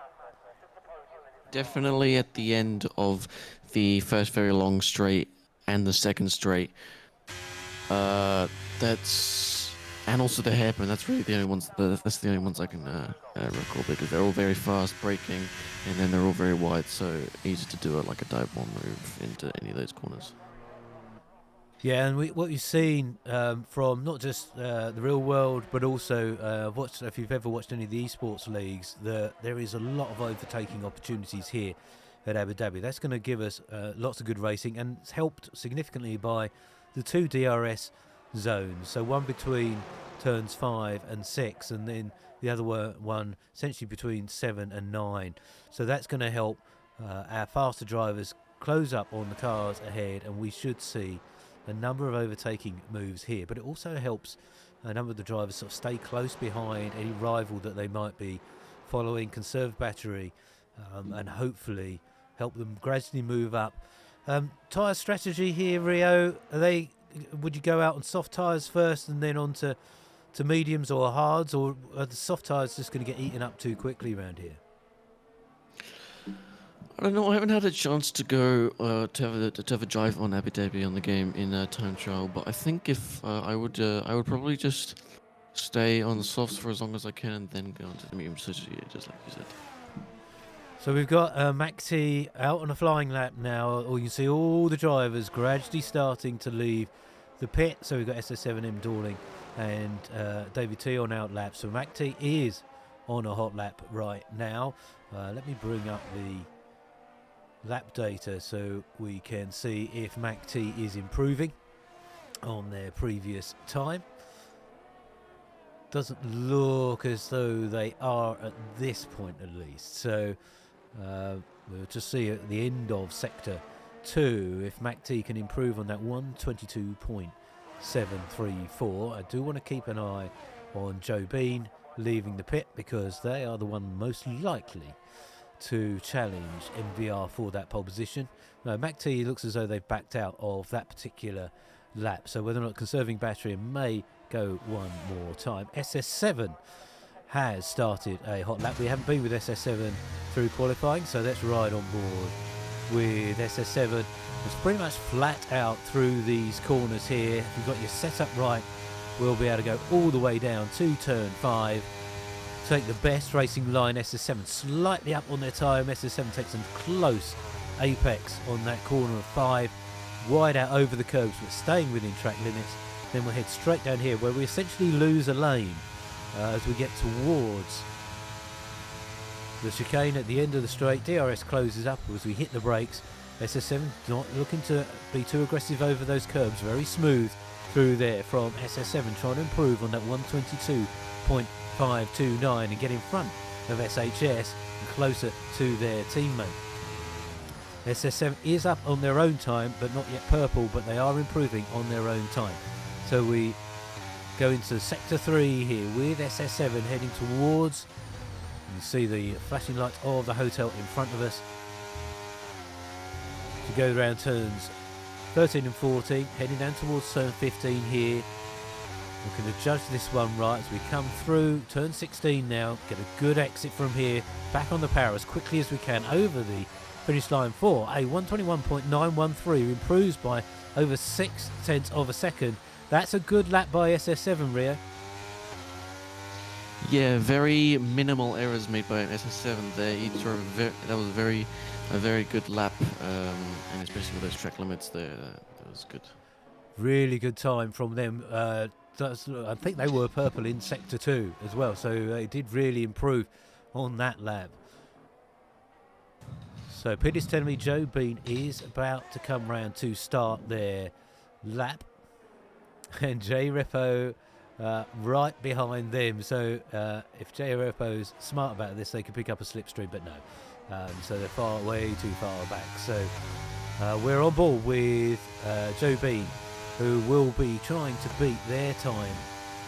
Definitely at the end of the first very long straight and the second straight. And also the hairpin. That's really the only ones. That's the only ones I can recall, because they're all very fast braking, and then they're all very wide, so easy to do like a dive bomb move into any of those corners. Yeah, and what you've seen from not just the real world, but also if you've ever watched any of the esports leagues, there is a lot of overtaking opportunities here at Abu Dhabi. That's going to give us lots of good racing, and it's helped significantly by the 2 DRS zones. So one between turns 5 and 6, and then the other one essentially between 7 and 9. So that's going to help our faster drivers close up on the cars ahead, and we should see a number of overtaking moves here. But it also helps a number of the drivers sort of stay close behind any rival that they might be following, conserve battery, and hopefully help them gradually move up. Tyre strategy here, Rio, would you go out on soft tyres first and then on to mediums or hards, or are the soft tyres just going to get eaten up too quickly around here? I don't know. I haven't had a chance to go to have a drive on Abu Dhabi on the game in time trial, but I think if I would probably just stay on the softs for as long as I can and then go on to the mediums, just like you said. So we've got McT out on a flying lap now, or you see all the drivers gradually starting to leave the pit. So we've got SS7M Dorling and David T on out lap. So McT is on a hot lap right now. Let me bring up the lap data so we can see if McT is improving on their previous time. Doesn't look as though they are at this point, at least. So we'll just see at the end of sector 2 if McT can improve on that 122.734. I do want to keep an eye on Joe Bean leaving the pit, because they are the one most likely to challenge MVR for that pole position. No, McT looks as though they've backed out of that particular lap, so whether or not conserving battery may go one more time. SS7 has started a hot lap. We haven't been with SS7 through qualifying, so let's ride on board with SS7. It's pretty much flat out through these corners here. If you've got your setup right, we'll be able to go all the way down to turn 5. Take the best racing line. SS7 slightly up on their time. SS7 takes them close apex on that corner of 5, wide out over the curbs, but staying within track limits. Then we'll head straight down here where we essentially lose a lane as we get towards the chicane at the end of the straight. DRS closes up as we hit the brakes. SS7 not looking to be too aggressive over those curbs. Very smooth through there from SS7, trying to improve on that 122.529 and get in front of SHS and closer to their teammate. SS7 is up on their own time, but not yet purple, but they are improving on their own time. So we go into sector 3 here with SS7 heading towards, you see the flashing lights of the hotel in front of us. To go around turns 13 and 14, heading down towards turn 15 here. We're going to judge this one right as we come through turn 16 now. Get a good exit from here. Back on the power as quickly as we can over the finish line for a 121.913. Improves by over 0.6 of a second. That's a good lap by SS7, Rio. Yeah, very minimal errors made by SS7 there. That was a very good lap, and especially with those track limits there, that was good. Really good time from them. I think they were purple in sector 2 as well, so they did really improve on that lap. So Pete is telling me Joe Bean is about to come round to start their lap, and Jreppo right behind them. So if Jreppo's smart about this, they could pick up a slipstream, but no. So they're way too far back. So we're on board with Joe Bean, who will be trying to beat their time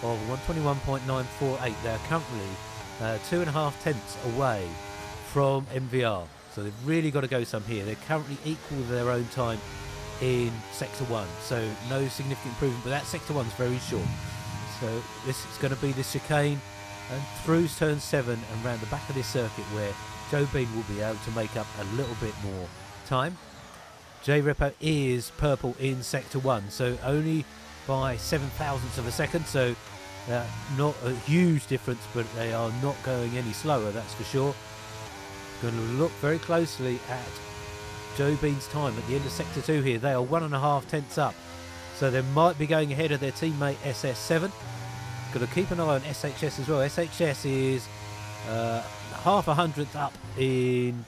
of 121.948. They're currently 2.5 tenths away from MVR. So they've really got to go some here. They're currently equal to their own time in Sector 1. So no significant improvement, but that Sector 1's very short. So this is going to be the chicane and through turn 7 and round the back of this circuit where Joe Bean will be able to make up a little bit more time. Jreppo is purple in Sector 1, so only by 0.07 of a second, so not a huge difference, but they are not going any slower, that's for sure. Going to look very closely at Joe Bean's time at the end of Sector 2 here. They are 1.5 tenths up, so they might be going ahead of their teammate SS7. Got to keep an eye on SHS as well. SHS is half a hundredth up in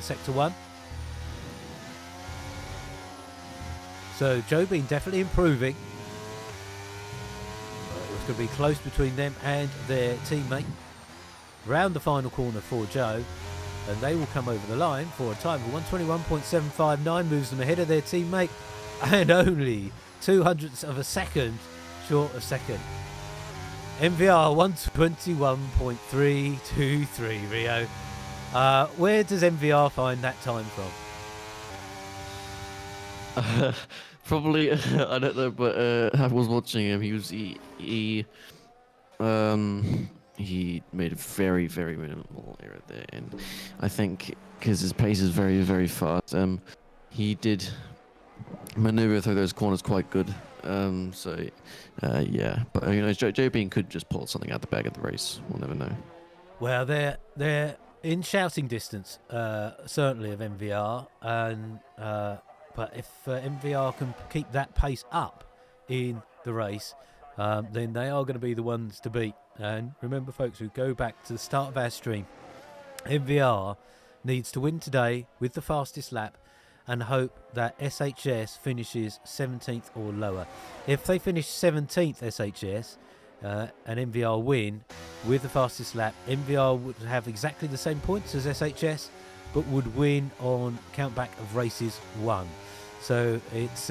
Sector 1. So Joe Bean definitely improving. It's going to be close between them and their teammate. Round the final corner for Joe, and they will come over the line for a time of 121.759, moves them ahead of their teammate, and only 0.02 of a second short of second. MVR 121.323, Rio. Where does MVR find that time from? Probably, I don't know, but I was watching him. He made a very, very minimal error there, and I think because his pace is very, very fast, he did maneuver through those corners quite good. Yeah, but Joe Bean could just pull something out the bag of the race. We'll never know. Well, they're in shouting distance, certainly of MVR, and but if MVR can keep that pace up in the race, then they are going to be the ones to beat. And remember, folks, we go back to the start of our stream. MVR needs to win today with the fastest lap and hope that SHS finishes 17th or lower. If they finish 17th SHS and MVR win with the fastest lap, MVR would have exactly the same points as SHS, but would win on countback of races 1. So it's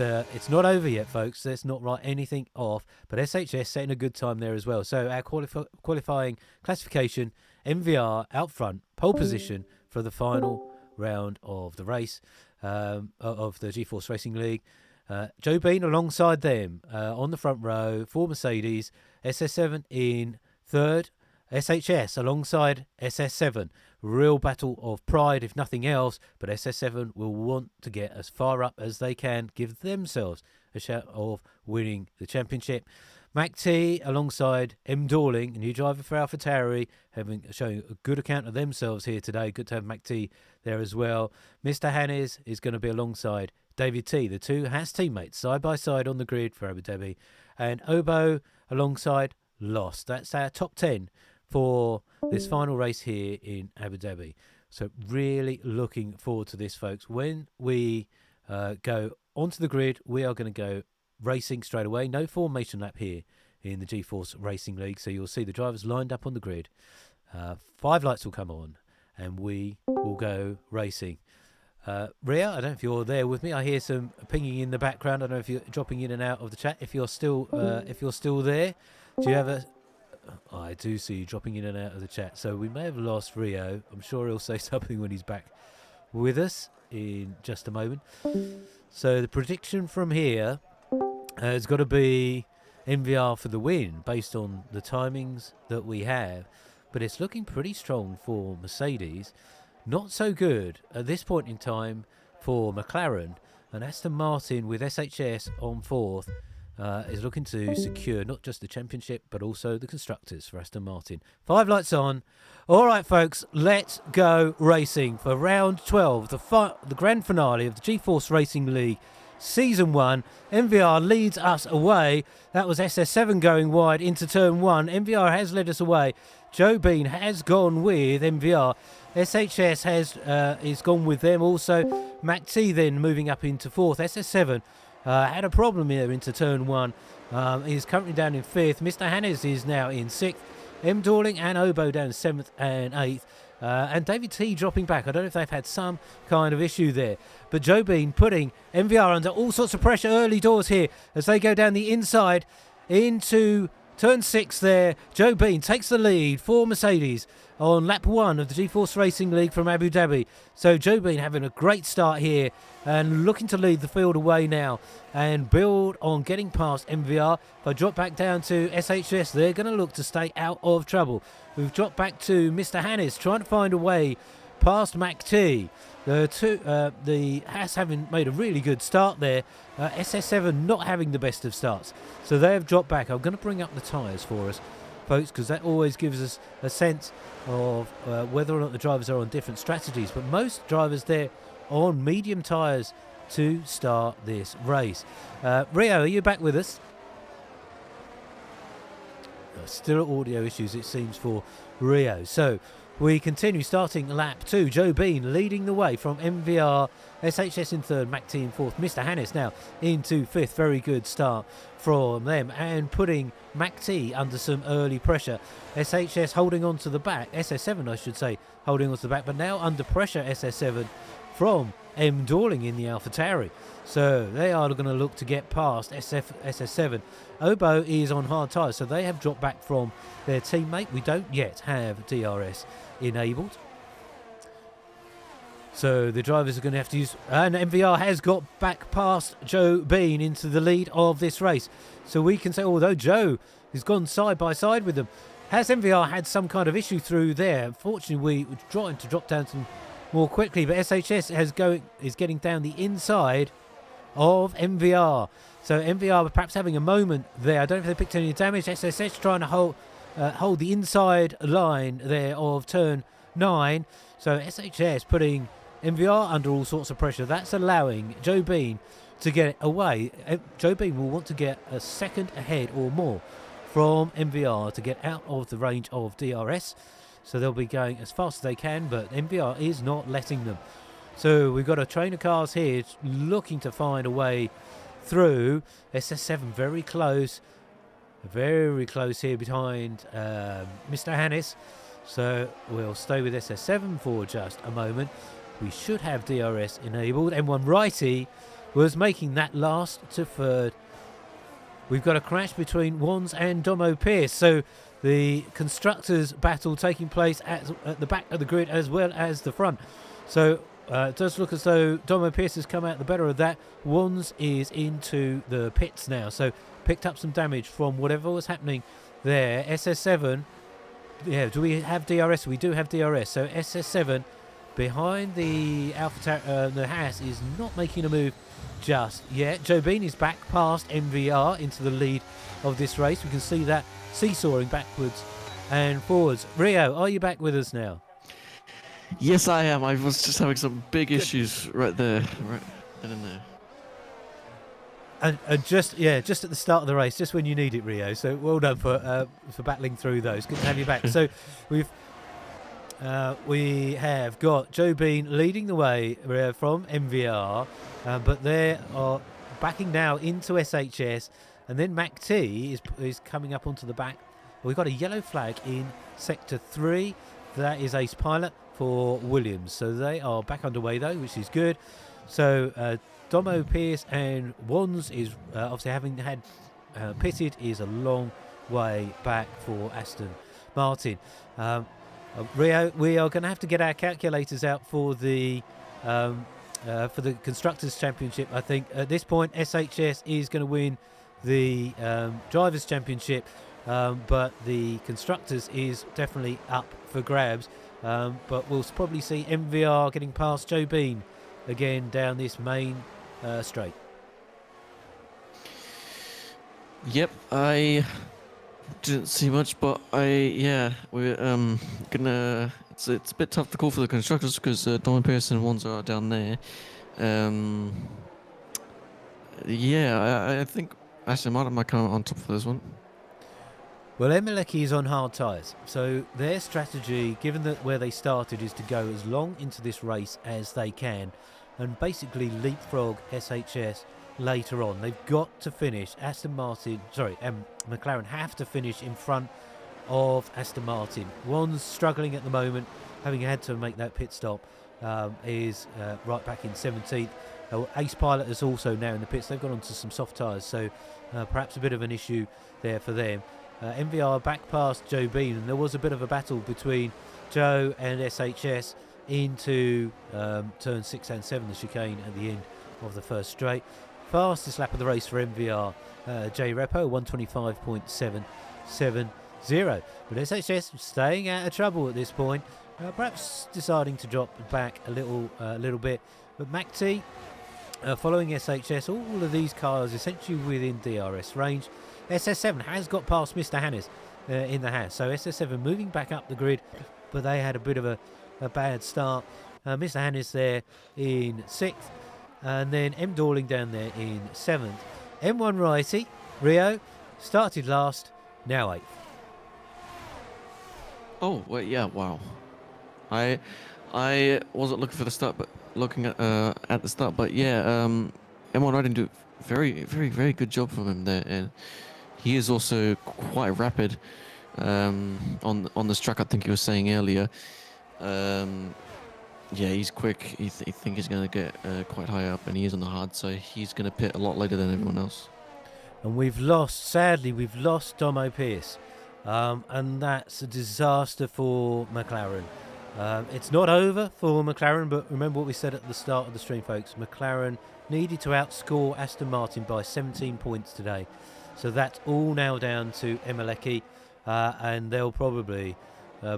not over yet, folks. Let's not write anything off. But SHS setting a good time there as well. So our qualifying classification, MVR out front, pole position for the final round of the race of the G-Force Racing League. Joe Bean alongside them on the front row for Mercedes. SS7 in third. SHS alongside SS7. Real battle of pride, if nothing else, but SS7 will want to get as far up as they can, give themselves a shot of winning the championship. Mac T alongside M. Dorling, a new driver for AlphaTauri, showing a good account of themselves here today. Good to have Mac T there as well. Mr. Hannes is going to be alongside David T. The two Haas teammates side by side on the grid for Abu Dhabi. And Obo alongside Lost. That's our top 10 for this final race here in Abu Dhabi. So really looking forward to this, folks. When we go onto the grid, we are going to go racing straight away. No formation lap here in the G-Force Racing League. So you'll see the drivers lined up on the grid. 5 lights will come on and we will go racing. Ria, I don't know if you're there with me. I hear some pinging in the background. I don't know if you're dropping in and out of the chat. If you're still there, do you have a... I do see you dropping in and out of the chat. So we may have lost Rio. I'm sure he'll say something when he's back with us in just a moment. So the prediction from here has got to be MVR for the win based on the timings that we have. But it's looking pretty strong for Mercedes. Not so good at this point in time for McLaren. And Aston Martin with SHS on fourth is looking to secure not just the championship but also the constructors for Aston Martin. 5 lights on. All right, folks, let's go racing for round 12, the grand finale of the G-Force Racing League Season 1. MVR leads us away. That was SS7 going wide into turn 1. MVR has led us away. Joe Bean has gone with MVR. SHS is gone with them also. Mac T then moving up into 4th. SS7 had a problem here into turn 1. He's currently down in 5th. Mr. Hannes is now in 6th. M. Dorling and Obo down 7th and 8th. And David T dropping back. I don't know if they've had some kind of issue there. But Joe Bean putting MVR under all sorts of pressure early doors here as they go down the inside into turn 6 there. Joe Bean takes the lead for Mercedes on lap 1 of the G-Force Racing League from Abu Dhabi. So Joe Bean having a great start here and looking to lead the field away now and build on getting past MVR. If I drop back down to SHS, they're going to look to stay out of trouble. We've dropped back to Mr. Hannes trying to find a way past Mac T. The Haas having made a really good start there. SS7 not having the best of starts. So they have dropped back. I'm going to bring up the tyres for us, folks, because that always gives us a sense of whether or not the drivers are on different strategies. But most drivers there on medium tyres to start this race. Rio, are you back with us? Still audio issues, it seems, for Rio. So we continue starting lap 2. Joe Bean leading the way from MVR, SHS in 3rd, Mac T in 4th. Mr. Hannes now into 5th. Very good start from them and putting Mac T under some early pressure. SHS holding on to the back. SS7, I should say, holding on to the back, but now under pressure, SS7 from M. Dorling in the AlphaTauri. So they are going to look to get past SS7. Obo is on hard tyres, so they have dropped back from their teammate. We don't yet have DRS enabled. So the drivers are going to have to use... And MVR has got back past Joe Bean into the lead of this race. So we can say, although Joe has gone side by side with them, has MVR had some kind of issue through there? Unfortunately, we're trying to drop down some more quickly, but SHS is getting down the inside of MVR. So MVR perhaps having a moment there. I don't know if they picked any damage. SSH trying to hold the inside line there of turn 9. So SHS putting MVR under all sorts of pressure. That's allowing Joe Bean to get away. Joe Bean will want to get a second ahead or more from MVR to get out of the range of DRS. So they'll be going as fast as they can, but MVR is not letting them. So we've got a train of cars here looking to find a way through. SS7 very close here behind Mr. Hannes. So we'll stay with SS7 for just a moment. We should have DRS enabled. M1 Righty was making that last to 3rd. We've got a crash between Wands and Domo Pierce. So the constructors battle taking place at the back of the grid as well as the front. So it does look as though Domo Pierce has come out the better of that. Wands is into the pits now. So picked up some damage from whatever was happening there. SS7, yeah, do we have DRS? We do have DRS. So SS7 behind the the Haas is not making a move just yet. Joe Bean is back past MVR into the lead of this race. We can see that seesawing backwards and forwards. Rio, are you back with us now? Yes, I am. I was just having some big issues right there. Right in there. And just at the start of the race, just when you need it, Rio. So well done for battling through those. Good to have you back. So we have got Joe Bean leading the way from MVR, but they are backing now into SHS, and then Mac T is coming up onto the back. We've got a yellow flag in Sector 3. That is Ace Pilot for Williams. So they are back underway though, which is good. So Domo Pierce and Wands is obviously having had pitted is a long way back for Aston Martin. Rio, we are going to have to get our calculators out for the Constructors' Championship. I think at this point SHS is going to win the Drivers' Championship, but the Constructors is definitely up for grabs. But we'll probably see MVR getting past Joe Bean again down this main straight. Yep, I didn't see much, but we're gonna. It's a bit tough to call for the constructors because Don Pearson ones are down there. Um, I think Aston Martin might come on top for this one. Well, Emileke is on hard tyres, so their strategy, given that where they started, is to go as long into this race as they can and basically leapfrog SHS later on. They've got to finish. McLaren have to finish in front of Aston Martin. One's struggling at the moment, having had to make that pit stop, is right back in 17th. Ace Pilot is also now in the pits. They've gone onto some soft tyres, so perhaps a bit of an issue there for them. MVR back past Joe Bean, and there was a bit of a battle between Joe and SHS into turn 6 and 7, the chicane at the end of the first straight. Fastest lap of the race for MVR, Jreppo, 125.770. But SHS staying out of trouble at this point, perhaps deciding to drop back a little bit. But MacT, following SHS, all of these cars essentially within DRS range. SS7 has got past Mr. Hannes in the Haas, so SS7 moving back up the grid, but they had a bit of a bad start. Mr. Hannes there in 6th, and then M. Dorling down there in 7th. M1 Righty, Rio, started last, now 8th. Oh, well, yeah, wow. I wasn't looking for the start, but looking at the start, but yeah, M1 Riding do very, very, very good job from him there, and he is also quite rapid on this track. I think you were saying earlier. He's quick. You think he's going to get quite high up, and he is on the hard, so he's going to pit a lot later than everyone else. And we've lost Domo Pierce, and that's a disaster for McLaren. It's not over for McLaren, but remember what we said at the start of the stream, folks. McLaren needed to outscore Aston Martin by 17 points today. So that's all now down to Emileke, and they'll probably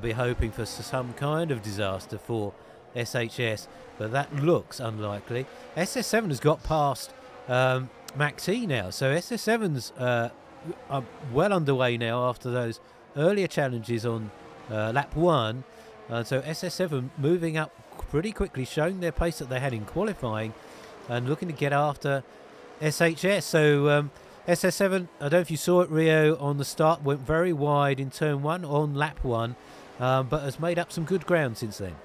be hoping for some kind of disaster for SHS, but that looks unlikely. SS7 has got past MacT now, so SS7's are well underway now after those earlier challenges on lap 1. So SS7 moving up pretty quickly, showing their pace that they had in qualifying and looking to get after SHS. So SS7, I don't know if you saw it, Rio, on the start, went very wide in turn 1 on lap 1, but has made up some good ground since then.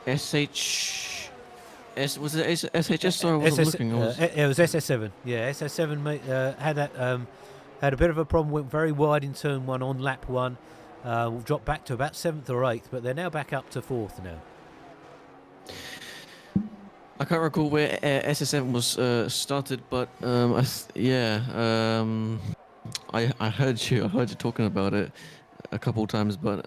Was it SHS or was it looking? It was SS7. Yeah, SS7 had a bit of a problem, went very wide in turn 1 on lap 1. Dropped back to about 7th or 8th, but they're now back up to 4th now. I can't recall where SS7 was started, but I heard you talking about it a couple of times, but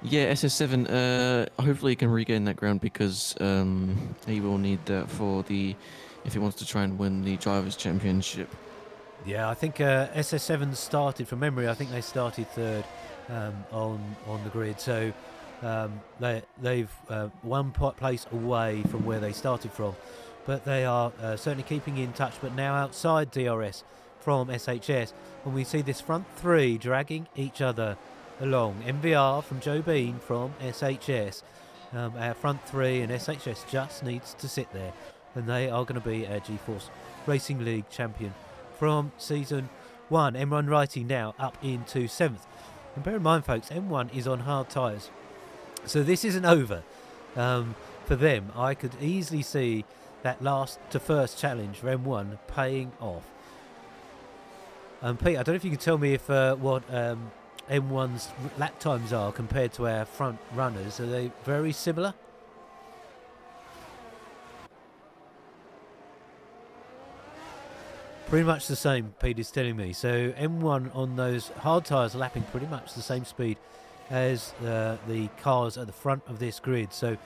SS7 hopefully he can regain that ground because he will need that if he wants to try and win the Drivers' Championship. Yeah, I think SS7 started, from memory, I think they started 3rd on the grid, so they've one place away from where they started from, but they are certainly keeping in touch, but now outside DRS from SHS, and we see this front 3 dragging each other along. MVR from Joe Bean from SHS, our front 3, and SHS just needs to sit there, and they are going to be a GeForce Racing League champion from season 1. M1 Righty now up into 7th, and bear in mind, folks, M1 is on hard tyres, so this isn't over for them. I could easily see that last to first challenge for M1 paying off. Pete, I don't know if you can tell me if what M1's lap times are compared to our front runners. Are they very similar? Pretty much the same, Pete is telling me. So M1 on those hard tyres are lapping pretty much the same speed as the cars at the front of this grid. So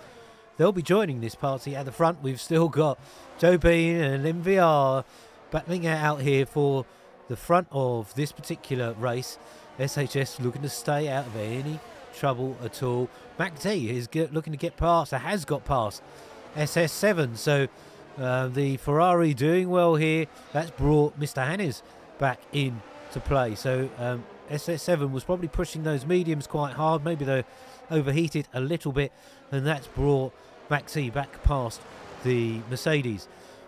they'll be joining this party at the front. We've still got Joe Bean and MVR battling it out here for the front of this particular race. SHS looking to stay out of any trouble at all. Mac D is looking to get past, or has got past SS7. So the Ferrari doing well here. That's brought Mr. Hannes back into play. So SS7 was probably pushing those mediums quite hard. Maybe they overheated a little bit, and that's brought Maxi back past the Mercedes.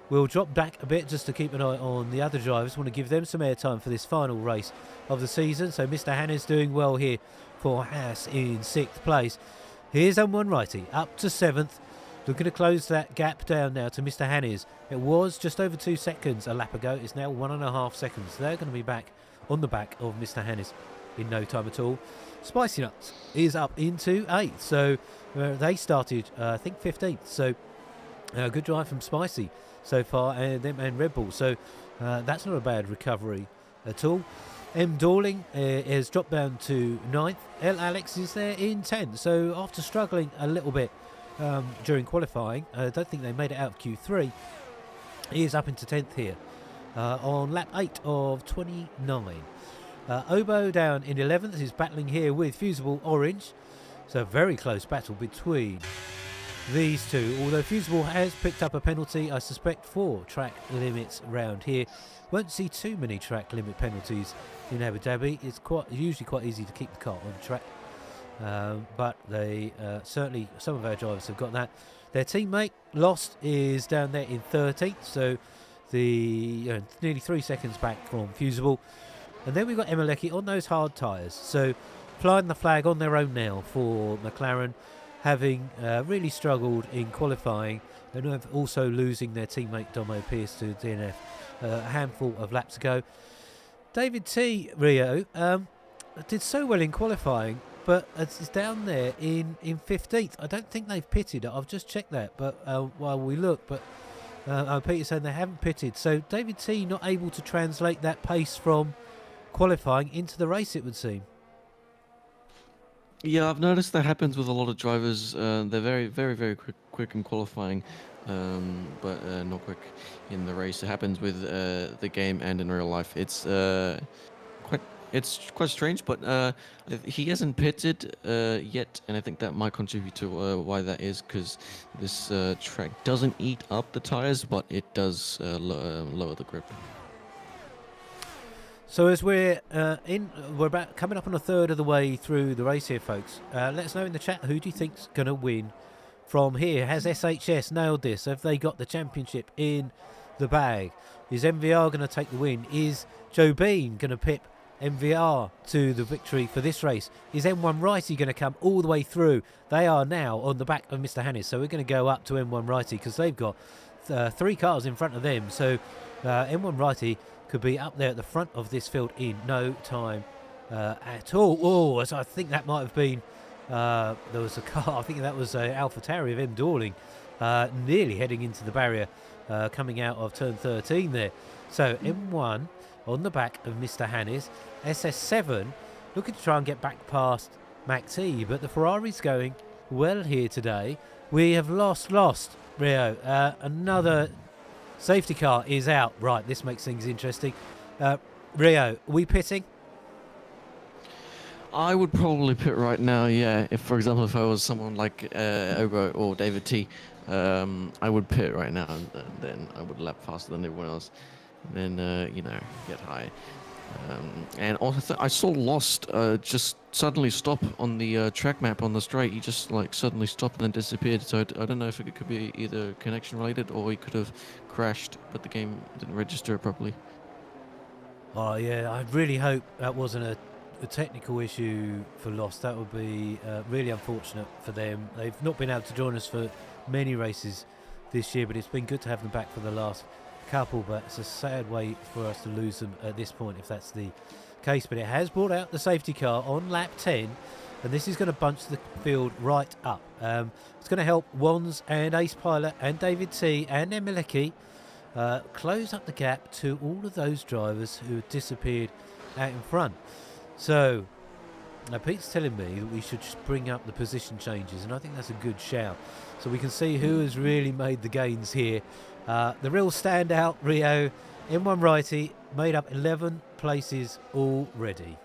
We'll drop back a bit just to keep an eye on the other drivers. Want to give them some airtime for this final race of the season. So Mr. Hannes doing well here for Haas in 6th place. Here's M1 Righty up to 7th. Looking to close that gap down now to Mr. Hannes. It was just over 2 seconds a lap ago. It's now 1.5 seconds. They're going to be back on the back of Mr. Hannes in no time at all. Spicy Nuts is up into 8th. So they started, I think, 15th. So good drive from Spicy so far, and them and Red Bull. So that's not a bad recovery at all. M. Dorling has dropped down to 9th. L. Alex is there in 10th. So after struggling a little bit during qualifying, I don't think they made it out of Q3. He is up into 10th here on lap 8 of 29. Obo down in 11th is battling here with Fusible Orange. So a very close battle between these two, although Fusible has picked up a penalty, I suspect, for track limits round here. Won't see too many track limit penalties in Abu Dhabi. It's usually quite easy to keep the car on track, but they certainly, some of our drivers have got that. Their teammate Lost is down there in 13th, so the nearly 3 seconds back from Fusible. And then we've got Emileke on those hard tyres, so flying the flag on their own now for McLaren, having really struggled in qualifying, and also losing their teammate Domo Pierce to DNF a handful of laps ago. David T. Rio did so well in qualifying, but it's down there in 15th. I don't think they've pitted. I've just checked that, but while we look, but Peter's saying they haven't pitted. So David T. not able to translate that pace from qualifying into the race, it would seem. Yeah, I've noticed that happens with a lot of drivers. They're very, very, very quick in qualifying, but not quick in the race. It happens with the game and in real life. It's quite strange, but he hasn't pitted yet, and I think that might contribute to why that is, because this track doesn't eat up the tires, but it does lower the grip. So as we're about coming up on a third of the way through the race here, folks. Let us know in the chat, who do you think's going to win from here? Has SHS nailed this? Have they got the championship in the bag? Is MVR going to take the win? Is Joe Bean going to pip MVR to the victory for this race? Is M1 Righty going to come all the way through? They are now on the back of Mr. Hannes, so we're going to go up to M1 Righty because they've got 3 cars in front of them. So M1 Righty could be up there at the front of this field in no time at all. Oh, so I think that might have been there was a car. I think that was AlphaTauri of M. Dorling nearly heading into the barrier coming out of turn 13 there. So M1 on the back of Mr. Hannes. SS7 looking to try and get back past Mac T, but the Ferrari's going well here today. We have lost Rio. Another safety car is out. Right, this makes things interesting. Rio, are we pitting? I would probably pit right now, yeah. If, for example, if I was someone like Ogo or David T, I would pit right now, and then I would lap faster than everyone else. And then, get high. And also, I saw Lost just suddenly stop on the track map on the straight. He just suddenly stopped and then disappeared. So I don't know if it could be either connection related or he could have crashed, but the game didn't register it properly. Oh yeah, I really hope that wasn't a technical issue for Lost. That would be really unfortunate for them. They've not been able to join us for many races this year, but it's been good to have them back for the last couple. But it's a sad way for us to lose them at this point if that's the case. But it has brought out the safety car on lap 10, and this is going to bunch the field right up. It's going to help Wands and Ace Pilot and David T and Emileke close up the gap to all of those drivers who had disappeared out in front. So Now, Pete's telling me that we should just bring up the position changes, and I think that's a good shout. So we can see who has really made the gains here. The real standout, Rio, M1 righty, made up 11 places already.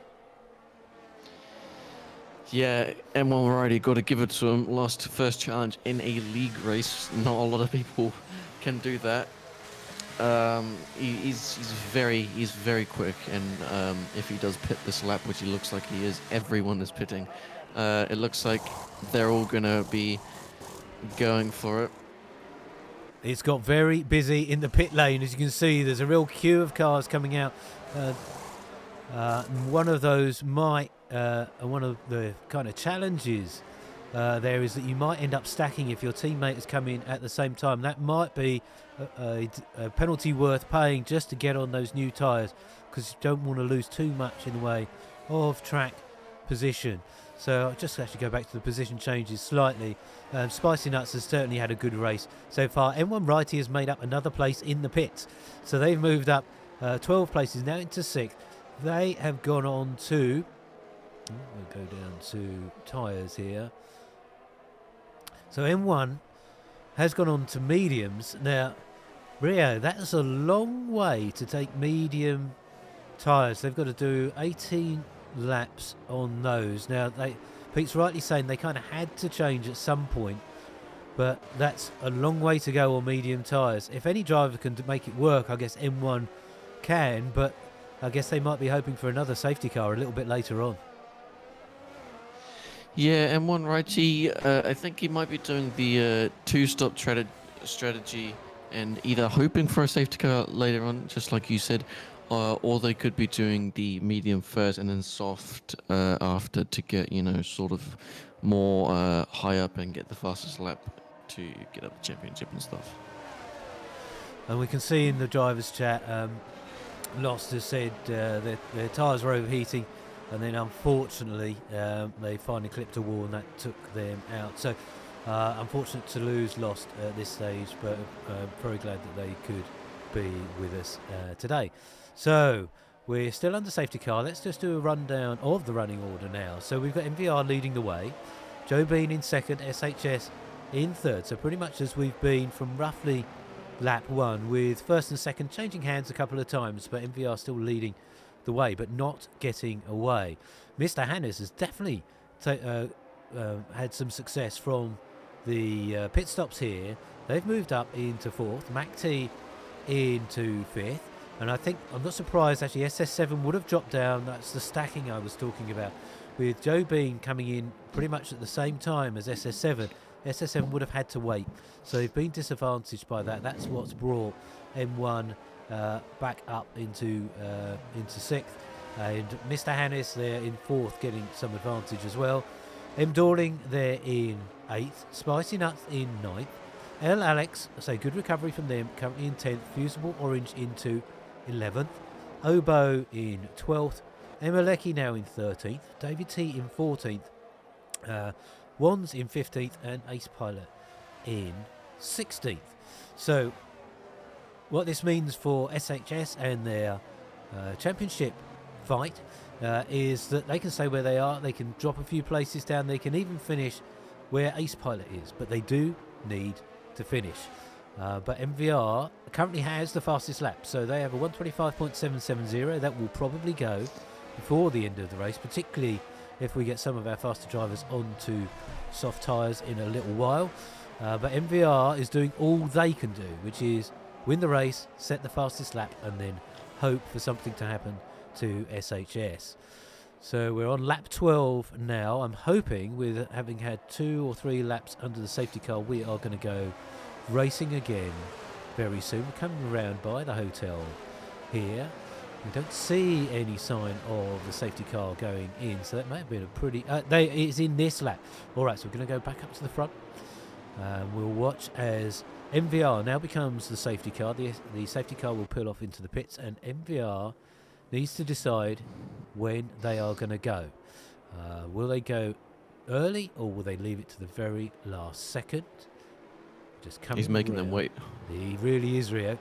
Yeah, M1 Variety, got to give it to him. Lost first challenge in a league race. Not a lot of people can do that. He's very quick, and if he does pit this lap, which he looks like he is, everyone is pitting. It looks like they're all gonna be going for it. It's got very busy in the pit lane. As you can see, there's a real queue of cars coming out. One of those might, one of the kind of challenges there is that you might end up stacking if your teammate is coming at the same time. That might be a penalty worth paying just to get on those new tyres, because you don't want to lose too much in the way of track position. So I'll just actually go back to the position changes slightly. Spicy Nuts has certainly had a good race so far. M1 Righty has made up another place in the pits. So they've moved up 12 places now into 6th. They have gone on to... we'll go down to tyres here. So M1 has gone on to mediums. Now, Rio, that's a long way to take medium tyres. They've got to do 18 laps on those. Now, Pete's rightly saying they kind of had to change at some point, but that's a long way to go on medium tyres. If any driver can make it work, I guess M1 can, but I guess they might be hoping for another safety car a little bit later on. Yeah, M1 Righty, I think he might be doing the two-stop strategy and either hoping for a safety car later on, just like you said, or they could be doing the medium first and then soft after to get, sort of more high up and get the fastest lap to get up the championship and stuff. And we can see in the driver's chat, Lost has said their tyres were overheating, and then unfortunately they finally clipped a wall and that took them out. So unfortunate to lose Lost at this stage, but very glad that they could be with us today. So we're still under safety car. Let's just do a rundown of the running order now. So we've got MVR leading the way, Joe Bean in second, SHS in third. So pretty much as we've been from roughly lap 1, with first and second changing hands a couple of times, but MVR still leading the way, but not getting away. Mr. Hannes has definitely had some success from the pit stops here. They've moved up into 4th, Mac T into 5th, and I think, I'm not surprised actually, SS7 would have dropped down. That's the stacking I was talking about, with Joe Bean coming in pretty much at the same time as SS7. SS7 would have had to wait, so they've been disadvantaged by that. That's what's brought M1 back up into 6th, and Mr. Hannes there in 4th getting some advantage as well. M Dorling there in 8th, Spicy Nuts in 9th, L Alex, so good recovery from them, currently in 10th, Fusible Orange into 11th, Obo in 12th, Emileke now in 13th, David T in 14th, Wands in 15th, and Ace Pilot in 16th. So what this means for SHS and their championship fight is that they can stay where they are, they can drop a few places down, they can even finish where Ace Pilot is, but they do need to finish. But MVR currently has the fastest lap, so they have a 125.770. That will probably go before the end of the race, particularly if we get some of our faster drivers onto soft tyres in a little while. But MVR is doing all they can do, which is win the race, set the fastest lap, and then hope for something to happen to SHS. So we're on lap 12 now. I'm hoping, with having had 2 or 3 laps under the safety car, we are going to go racing again very soon. We're coming around by the hotel here. We don't see any sign of the safety car going in, so that may have been a pretty... it's in this lap. All right, so we're going to go back up to the front. We'll watch as MVR now becomes the safety car. The safety car will pull off into the pits, and MVR needs to decide when they are going to go. Will they go early, or will they leave it to the very last second? Just coming. He's making them wait. He really is, Rio.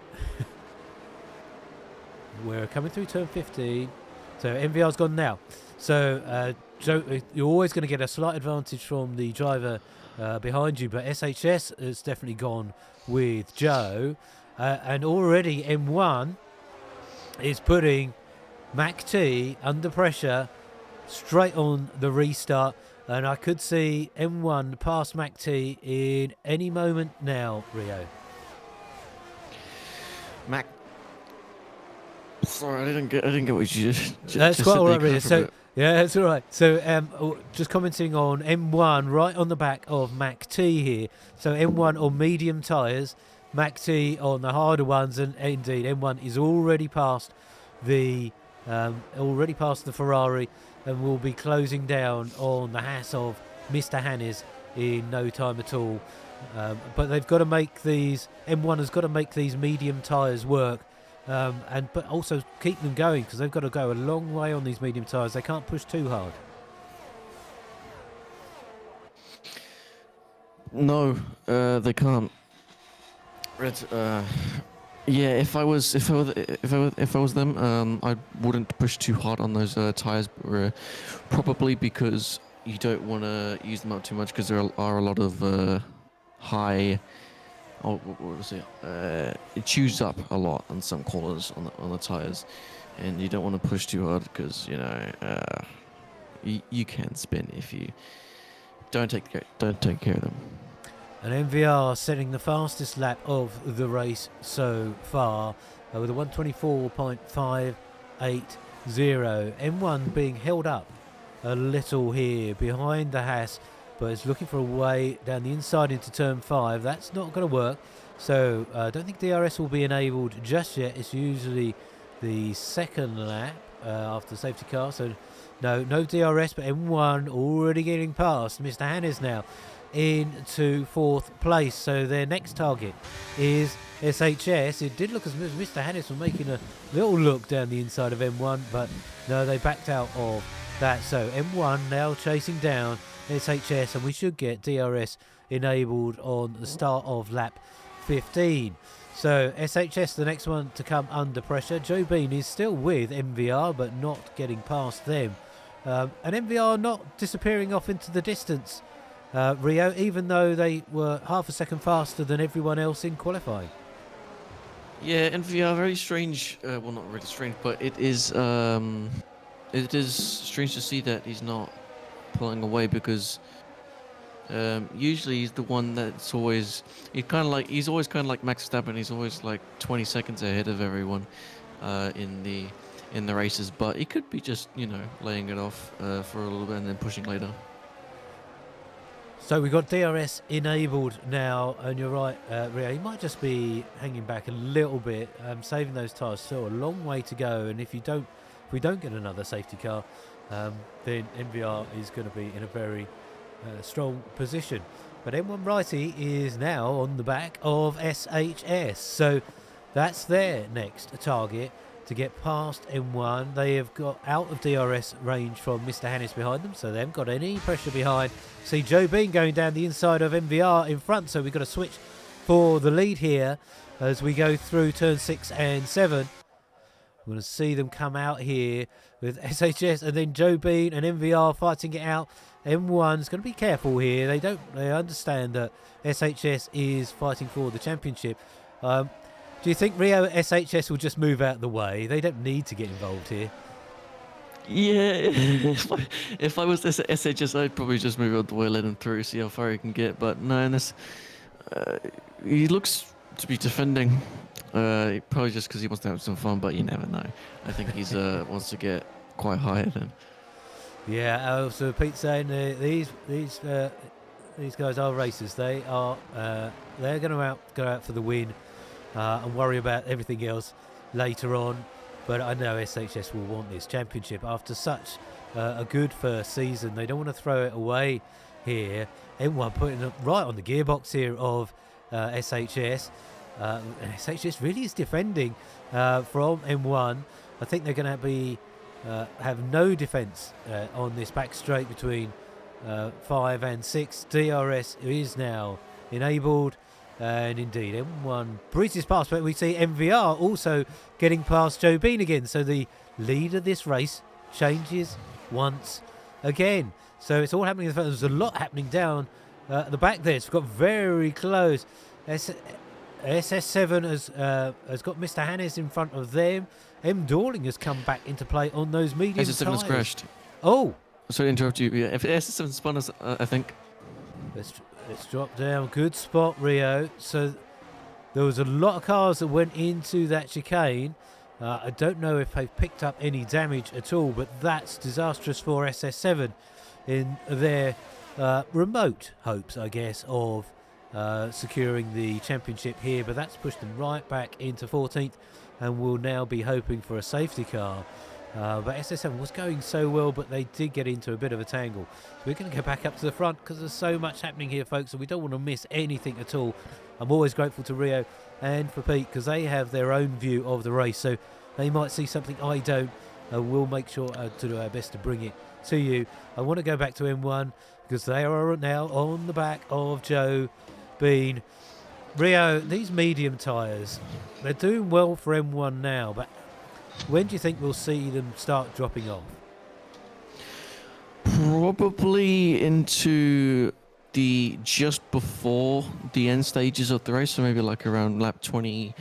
We're coming through turn 15. So MVR's gone now. So you're always going to get a slight advantage from the driver behind you, but SHS has definitely gone with Joe, and already M1 is putting Mac T under pressure straight on the restart, and I could see M1 past Mac T in any moment now, Rio. Mac. Sorry, I didn't get what you just. That's quite all right, Rio. So yeah, that's all right. So just commenting on M1 right on the back of Mac T here. So M1 on medium tyres, Mac T on the harder ones, and indeed M1 is already past the Ferrari, and will be closing down on the Haas of Mr. Hannes in no time at all. But they've got to make these. M1 has got to make these medium tyres work, but also keep them going, because they've got to go a long way on these medium tyres. They can't push too hard. No, they can't. Yeah, if I was them, I wouldn't push too hard on those tires, probably because you don't want to use them up too much, because there are a lot of high. Oh, what was it? It chews up a lot on some corners on the tires, and you don't want to push too hard, because you can spin if you don't take care of them. And MVR setting the fastest lap of the race so far with a 1:24.580. M1 being held up a little here behind the Haas, but it's looking for a way down the inside into turn 5. That's not going to work. So I don't think DRS will be enabled just yet. It's usually the second lap after the safety car. So no DRS, but M1 already getting past Mr. Hannes now into 4th place. So their next target is SHS. It did look as if Mr. Hannes was making a little look down the inside of M1, but no, they backed out of that. So M1 now chasing down SHS, and we should get DRS enabled on the start of lap 15. So SHS, the next one to come under pressure. Joe Bean is still with MVR, but not getting past them. And MVR not disappearing off into the distance, Rio, even though they were half a second faster than everyone else in qualifying. Yeah, MVR, very strange. Well, not really strange, but it is strange to see that he's not pulling away, because usually he's the one that's always he's always kind of like Max Verstappen. He's always like 20 seconds ahead of everyone in the races, but he could be just laying it off for a little bit and then pushing later. So we've got DRS enabled now, and you're right, Rio, he might just be hanging back a little bit, saving those tyres. Still a long way to go, and if we don't get another safety car, then MVR is going to be in a very strong position. But M1 Righty is now on the back of SHS, so that's their next target, to get past M1. They have got out of DRS range from Mr. Hannes behind them, so they haven't got any pressure behind. See Joe Bean going down the inside of MVR in front, so we've got to switch for the lead here as we go through turn 6 and 7. We're going to see them come out here with SHS and then Joe Bean and MVR fighting it out. M1's going to be careful here. They understand that SHS is fighting for the championship. Do you think Rio SHS will just move out the way? They don't need to get involved here. Yeah, if I was SHS, I'd probably just move out the way, let him through, see how far he can get. But no, he looks to be defending. Probably just because he wants to have some fun, but you never know. I think he's wants to get quite high then. Yeah. So Pete's saying these guys are racers. They're going to go out for the win. And worry about everything else later on. But I know SHS will want this championship after such a good first season. They don't want to throw it away here. M1 putting it right on the gearbox here of SHS. SHS really is defending from M1. I think they're going to have no defence on this back straight between 5 and 6. DRS is now enabled. And indeed, M1 breezes past, but we see MVR also getting past Joe Bean again. So the lead of this race changes once again. So it's all happening in the front. There's a lot happening down at the back there. It's got very close. SS7 has got Mr. Hannes in front of them. M. Dorling has come back into play on those medium SS7 has tyres. crashed. Oh! Sorry to interrupt you. Yeah, if SS7 spun us, I think. Let's drop down. Good spot, Rio. So there was a lot of cars that went into that chicane. I don't know if they've picked up any damage at all, but that's disastrous for SS7 in their remote hopes, I guess, of securing the championship here. But that's pushed them right back into 14th and will now be hoping for a safety car. But SS7 was going so well, but they did get into a bit of a tangle. So we're going to go back up to the front because there's so much happening here, folks, and we don't want to miss anything at all. I'm always grateful to Rio and for Pete because they have their own view of the race, so they might see something I don't. We'll make sure to do our best to bring it to you. I want to go back to M1 because they are now on the back of Joe Bean. Rio, these medium tyres, they're doing well for M1 now, but when do you think we'll see them start dropping off? Probably into the just before the end stages of the race, so maybe like around lap 20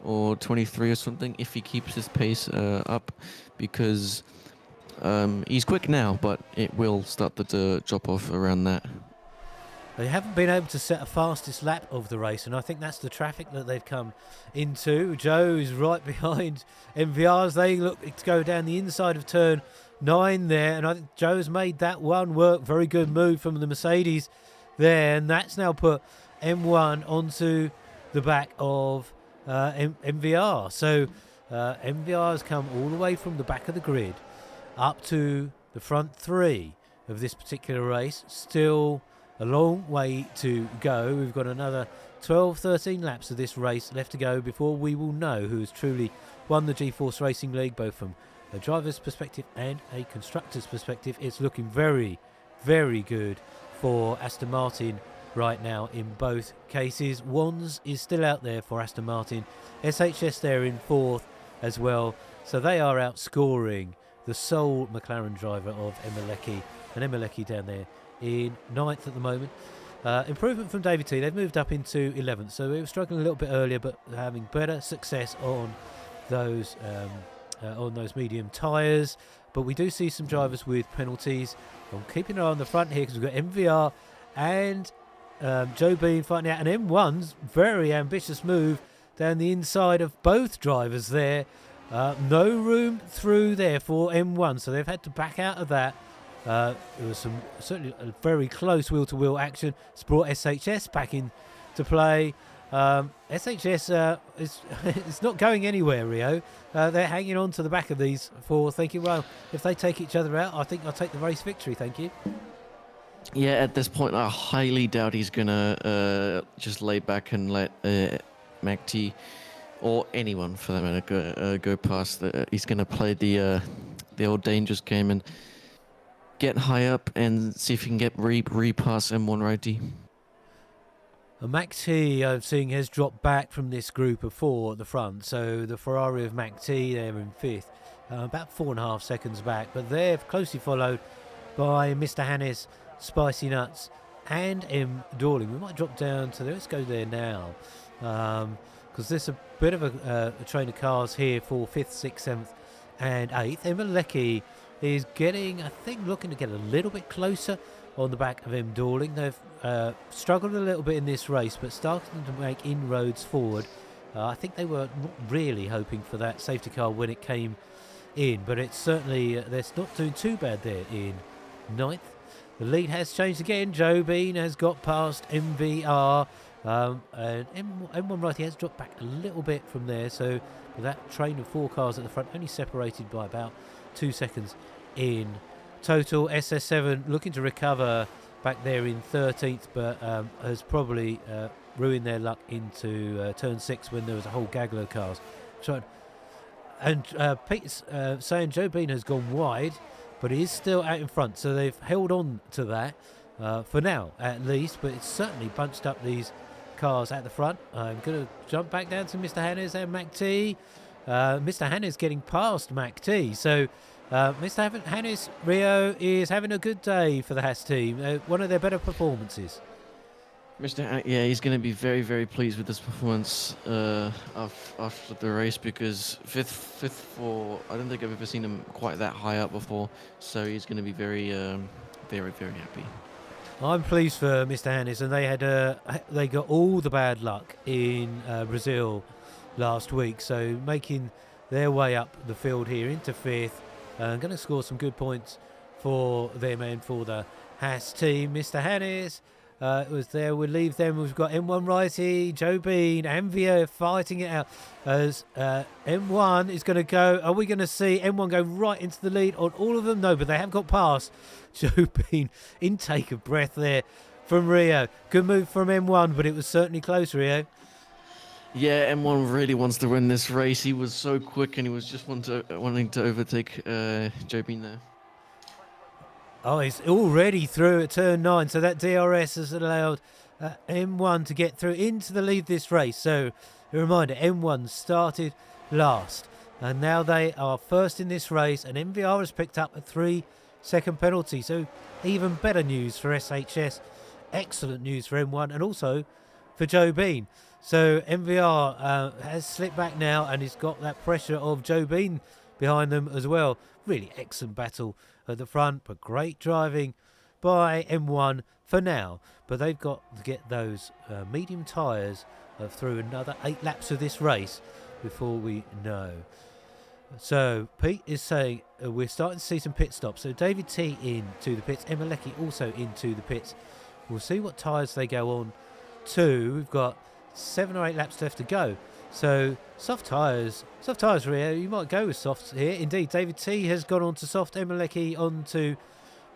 or 23 or something, if he keeps his pace up, because he's quick now, but it will start to drop off around that. They haven't been able to set a fastest lap of the race, and I think that's the traffic that they've come into. Joe is right behind MVRs. They look to go down the inside of turn 9 there, and I think Joe's made that one work. Very good move from the Mercedes there, and that's now put M1 onto the back of MVR. So MVR has come all the way from the back of the grid up to the front 3 of this particular race. Still a long way to go. We've got another 12, 13 laps of this race left to go before we will know who has truly won the G-Force Racing League, both from a driver's perspective and a constructor's perspective. It's looking very, very good for Aston Martin right now in both cases. Wands is still out there for Aston Martin. SHS there in 4th as well. So they are outscoring the sole McLaren driver of Emileke, and Emileke down there in 9th at the moment. Improvement from David T. They've moved up into 11th, so they were struggling a little bit earlier, but having better success on those medium tyres. But we do see some drivers with penalties. I'm keeping an eye on the front here because we've got MVR and Joe Bean fighting out, and M1's very ambitious move down the inside of both drivers there. No room through there for M1, so they've had to back out of that. There was certainly a very close wheel-to-wheel action. It's brought SHS back into play. SHS is it's not going anywhere, Rio. They're hanging on to the back of these 4, thinking, well, if they take each other out, I think I'll take the race victory, thank you. Yeah, at this point, I highly doubt he's going to just lay back and let MacT, or anyone for that matter, go past. He's going to play the old dangerous game and get high up and see if he can get repass M1 righty. MacT, I'm seeing, has dropped back from this group of 4 at the front. So the Ferrari of MacT, they're in 5th, about 4.5 seconds back. But they're closely followed by Mr. Hannes, Spicy Nuts, and M. Dorling. We might drop down to there. Let's go there now, because there's a bit of a train of cars here for 5th, 6th, 7th, and 8th. Emileke is getting, I think, looking to get a little bit closer on the back of M. Dorling. They've struggled a little bit in this race, but starting to make inroads forward. I think they were not really hoping for that safety car when it came in, but it's certainly, they're not doing too bad there in 9th. The lead has changed again. Joe Bean has got past MVR, and M1 Righty has dropped back a little bit from there, so with that train of 4 cars at the front, only separated by about 2 seconds in total. SS7 looking to recover back there in 13th, but has probably ruined their luck into turn 6 when there was a whole gaggle of cars. So, and Pete's saying Joe Bean has gone wide, but he is still out in front, so they've held on to that for now at least, but it's certainly bunched up these cars at the front. I'm going to jump back down to Mr. Hannes and MacT. Mr. Hannes getting past MacT, so Mr. Hannes, Rio is having a good day for the Haas team. One of their better performances. Yeah, he's going to be very, very pleased with this performance after the race because fifth for I don't think I've ever seen him quite that high up before. So he's going to be very, very, very happy. I'm pleased for Mr. Hannes, and they got all the bad luck in Brazil last week, so making their way up the field here into fifth, going to score some good points for them and for the Haas team. Mr. Hannes was there. We'll leave them. We've got M1 Righty, Joe Bean, and Vio fighting it out as M1 is going to go. Are we going to see M1 go right into the lead on all of them? No, but they have got past Joe Bean. Intake of breath there from Rio. Good move from M1, but it was certainly close, Rio. Yeah, M1 really wants to win this race. He was so quick and he was just wanting to overtake Joe Bean there. Oh, he's already through at turn 9, so that DRS has allowed M1 to get through into the lead this race. So, a reminder, M1 started last, and now they are first in this race, and MVR has picked up a 3-second penalty. So, even better news for SHS, excellent news for M1, and also for Joe Bean. So, MVR has slipped back now, and he's got that pressure of Joe Bean behind them as well. Really excellent battle at the front, but great driving by M1 for now. But they've got to get those medium tyres through another 8 laps of this race before we know. So Pete is saying we're starting to see some pit stops. So David T into the pits, Emileke also into the pits. We'll see what tyres they go on to. We've got 7 or 8 laps left to go. So soft tyres, Rio. You might go with softs here. Indeed, David T has gone on to soft, Emileke on to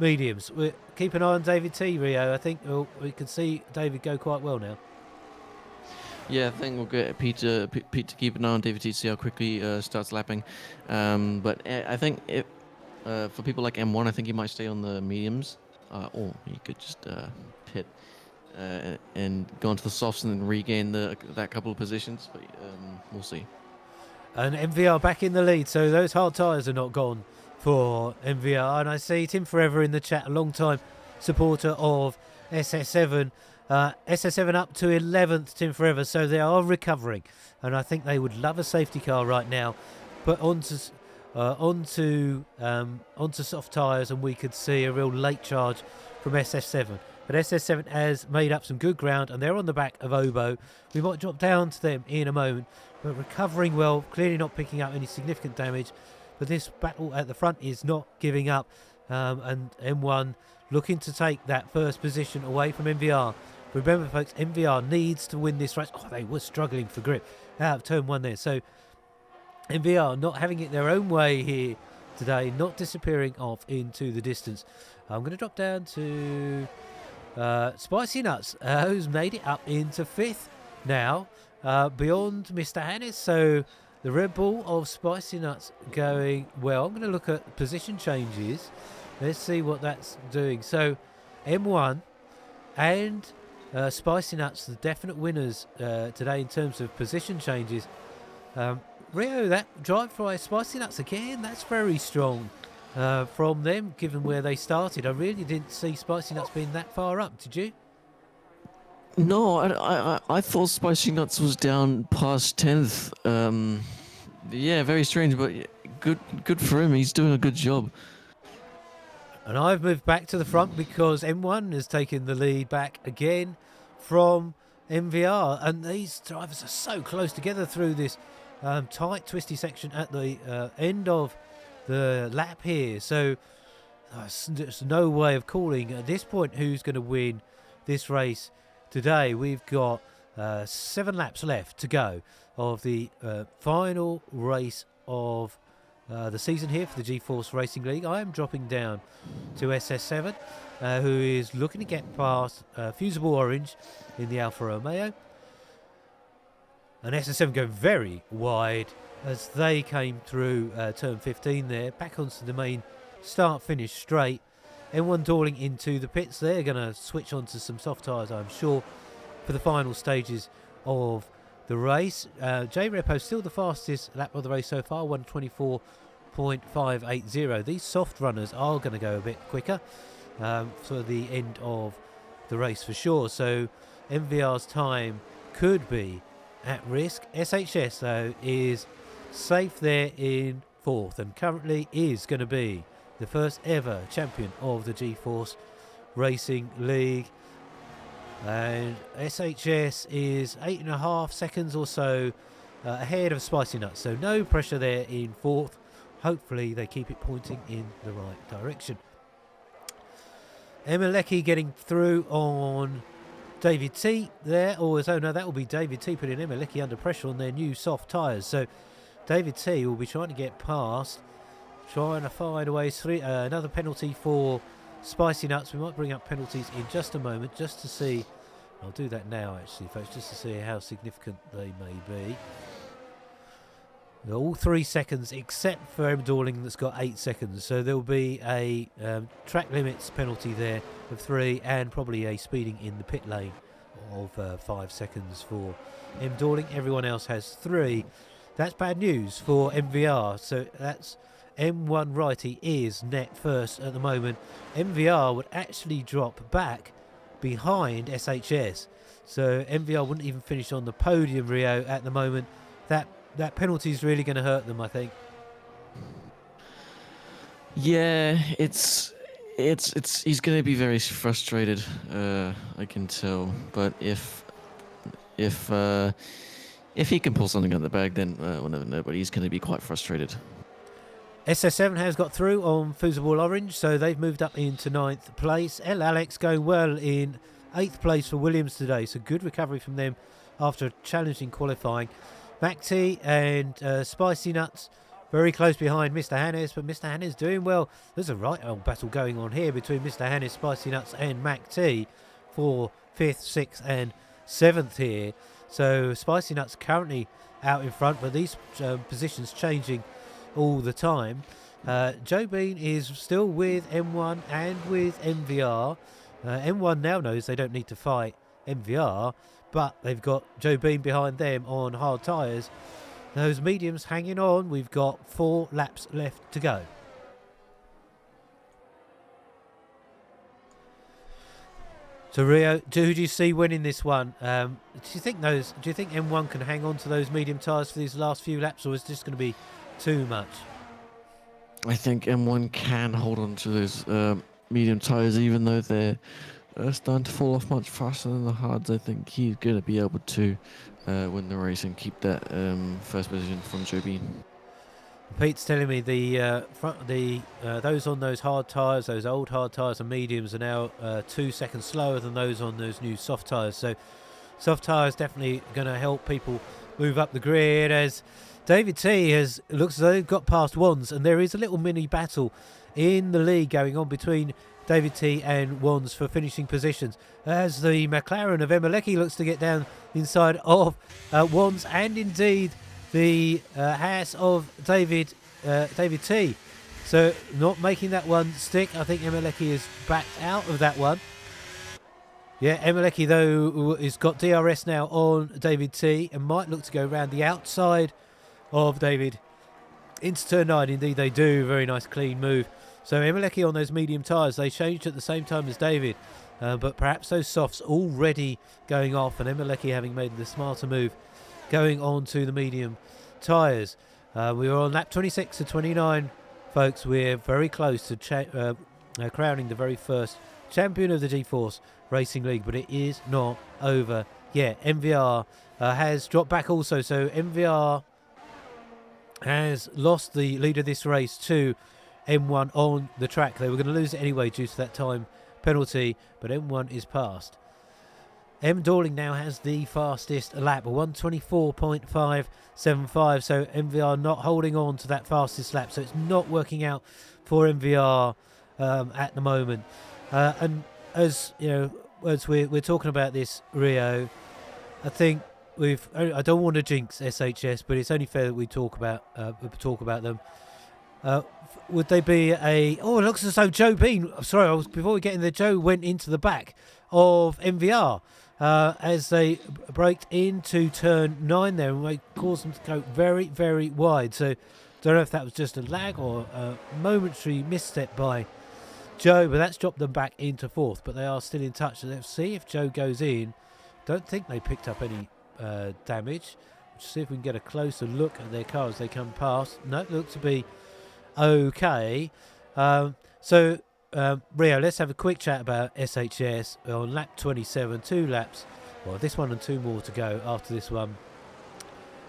mediums. Keep an eye on David T, Rio. I think we can see David go quite well now. Yeah, I think we'll get Pete to keep an eye on David T to see how quickly he starts lapping. But I think for people like M1, I think he might stay on the mediums, or he could just pit. And go onto the softs and then regain that couple of positions, but we'll see. And MVR back in the lead, so those hard tyres are not gone for MVR. And I see Tim Forever in the chat, a long time supporter of SS7. SS7 up to 11th, Tim Forever, so they are recovering. And I think they would love a safety car right now. But onto soft tyres, and we could see a real late charge from SS7. But SS7 has made up some good ground, and they're on the back of Obo. We might drop down to them in a moment, but recovering well, clearly not picking up any significant damage. But this battle at the front is not giving up, and M1 looking to take that first position away from MVR. Remember, folks, MVR needs to win this race. Oh, they were struggling for grip out of turn 1 there. So MVR not having it their own way here today, not disappearing off into the distance. I'm going to drop down to Spicy Nuts, who's made it up into 5th now, beyond Mr. Hannes. So the Red Bull of Spicy Nuts going well. I'm going to look at position changes. Let's see what that's doing. So M1 and Spicy Nuts, the definite winners today in terms of position changes. Rio, that drive by Spicy Nuts again, that's very strong. From them, given where they started. I really didn't see Spicy Nuts being that far up, did you? No, I thought Spicy Nuts was down past 10th. Yeah, very strange, but good for him. He's doing a good job. And I've moved back to the front because M1 has taken the lead back again from MVR. And these drivers are so close together through this tight, twisty section at the end of the lap here. So there's no way of calling at this point who's going to win this race today. We've got 7 laps left to go of the final race of the season here for the G-Force Racing League. I am dropping down to SS7, who is looking to get past Fusible Orange in the Alfa Romeo. And SS7 go very wide as they came through turn 15 there, back onto the main start-finish straight. M1 dawdling into the pits. They're going to switch onto some soft tyres, I'm sure, for the final stages of the race. Jreppo still the fastest lap of the race so far, 24.580. These soft runners are going to go a bit quicker for the end of the race for sure. So MVR's time could be at risk. SHS, though, is safe there in 4th and currently is going to be the first ever champion of the G-Force Racing League. And SHS is 8.5 seconds or so ahead of Spicy Nuts, so no pressure there in 4th. Hopefully they keep it pointing in the right direction. Emileke getting through on David T there, oh no, that will be David T putting Emileke under pressure on their new soft tyres. So David T will be trying to get past, trying to find a way through. Another penalty for Spicy Nuts. We might bring up penalties in just a moment, just to see. I'll do that now, actually, folks, just to see how significant they may be. All 3 seconds, except for M. Dorling, that's got 8 seconds. So there will be a track limits penalty there of 3, and probably a speeding in the pit lane of 5 seconds for M. Dorling. Everyone else has 3. That's bad news for MVR. So that's M1 Righty is net first at the moment. MVR would actually drop back behind SHS. So MVR wouldn't even finish on the podium, Rio, at the moment. That penalty is really going to hurt them, I think. Yeah, it's he's going to be very frustrated. I can tell. But if he can pull something out of the bag, then we'll never know. But he's going to be quite frustrated. SS7 has got through on Foosball Orange, so they've moved up into 9th place. El Alex going well in 8th place for Williams today, so good recovery from them after a challenging qualifying. MacT and Spicy Nuts very close behind Mr. Hannes, but Mr. Hannes doing well. There's a right old battle going on here between Mr. Hannes, Spicy Nuts and MacT for 5th, 6th and 7th here. So Spicy Nuts currently out in front, but these positions changing all the time. Joe Bean is still with M1 and with MVR. M1 now knows they don't need to fight MVR, but they've got Joe Bean behind them on hard tyres. Those mediums hanging on. We've got 4 laps left to go. So Rio, who do you see winning this one? Do you think M1 can hang on to those medium tyres for these last few laps, or is this going to be too much? I think M1 can hold on to those medium tyres, even though they're starting to fall off much faster than the hards. I think he's going to be able to win the race and keep that first position from Joe Bean. Pete's telling me those on those hard tyres, those old hard tyres and mediums, are now 2 seconds slower than those on those new soft tyres. So soft tyres definitely going to help people move up the grid, as David T looks as though they've got past Wands, and there is a little mini battle in the league going on between David T and Wands for finishing positions, as the McLaren of Emileke looks to get down inside of Wands, and indeed the Haas of David T. So not making that one stick. I think Emileke is backed out of that one. Yeah, Emileke, though, has got DRS now on David T and might look to go around the outside of David into turn 9. Indeed they do. Very nice clean move. So Emileke on those medium tyres, they changed at the same time as David, but perhaps those softs already going off, and Emileke having made the smarter move going on to the medium tyres. We are on lap 26 to 29, folks. We're very close to crowning the very first champion of the G-Force Racing League, but it is not over yet. MVR has dropped back also, so MVR has lost the lead of this race to M1 on the track. They were going to lose it anyway due to that time penalty, but M1 is past. M. Dorling now has the fastest lap, 124.575, so MVR not holding on to that fastest lap, so it's not working out for MVR at the moment. And as you know, as we're talking about this, Rio, I think I don't want to jinx SHS, but it's only fair that we talk about them. Would they be it looks as though Joe Bean, before we get in there, Joe went into the back of MVR as they braked into turn 9 there, and caused them to go very, very wide. So Don't know if that was just a lag or a momentary misstep by Joe, but that's dropped them back into 4th. But they are still in touch. So let's see if Joe goes in. Don't think they picked up any damage. Let's see if we can get a closer look at their car as they come past. No, it looks to be okay. So Rio, let's have a quick chat about SHS on lap 27. 2 laps. Well, this one and 2 more to go after this one.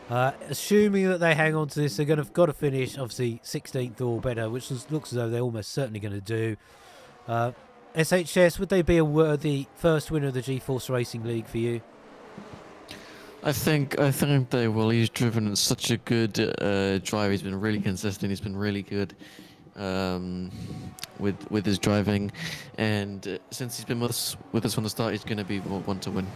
Assuming that they hang on to this, they're got to finish obviously 16th or better, which looks as though they're almost certainly going to do. SHS, would they be a worthy first winner of the G-Force Racing League for you? I think they will. He's driven such a good drive. He's been really consistent. He's been really good with his driving, and since he's been with us from the start, he's going to be one to win.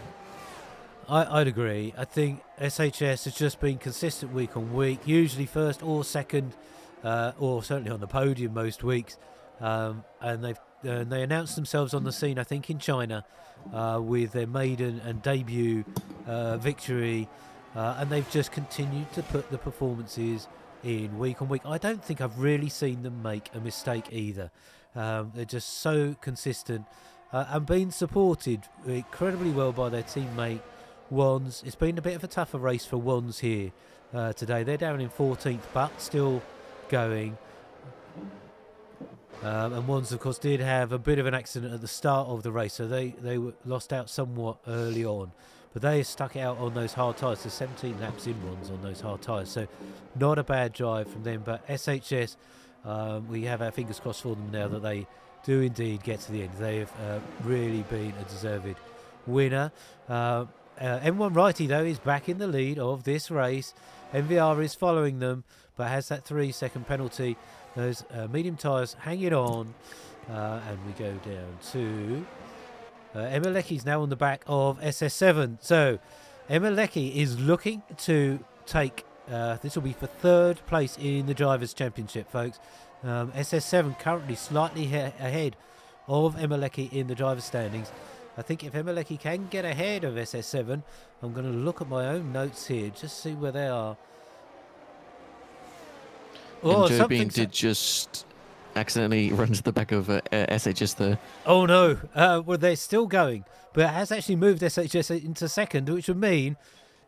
I'd agree. I think SHS has just been consistent week on week, usually first or second, or certainly on the podium most weeks. And they announced themselves on the scene, I think, in China with their maiden and debut victory, and they've just continued to put the performances in week on week. I don't think I've really seen them make a mistake either. They're just so consistent and being supported incredibly well by their teammate Wands. It's been a bit of a tougher race for Wands here today. They're down in 14th, but still going. And Wands, of course, did have a bit of an accident at the start of the race, so they were lost out somewhat early on. But they stuck it out on those hard tyres. There's 17 laps in Wands on those hard tyres, so not a bad drive from them. But SHS, we have our fingers crossed for them now that they do indeed get to the end. They've really been a deserved winner. M1 Righty, though, is back in the lead of this race. MVR is following them, but has that 3-second penalty. Those medium tyres hanging on. And we go down to Emileke is now on the back of SS7. So Emileke is looking to take, this will be for 3rd place in the Drivers' Championship, folks. SS7 currently slightly ahead of Emileke in the driver's standings. I think if Emileke can get ahead of SS7, I'm going to look at my own notes here, just see where they are. Oh, Joe Bean did just accidentally run to the back of SHS there. Oh no, well they're still going, but it has actually moved SHS into 2nd, which would mean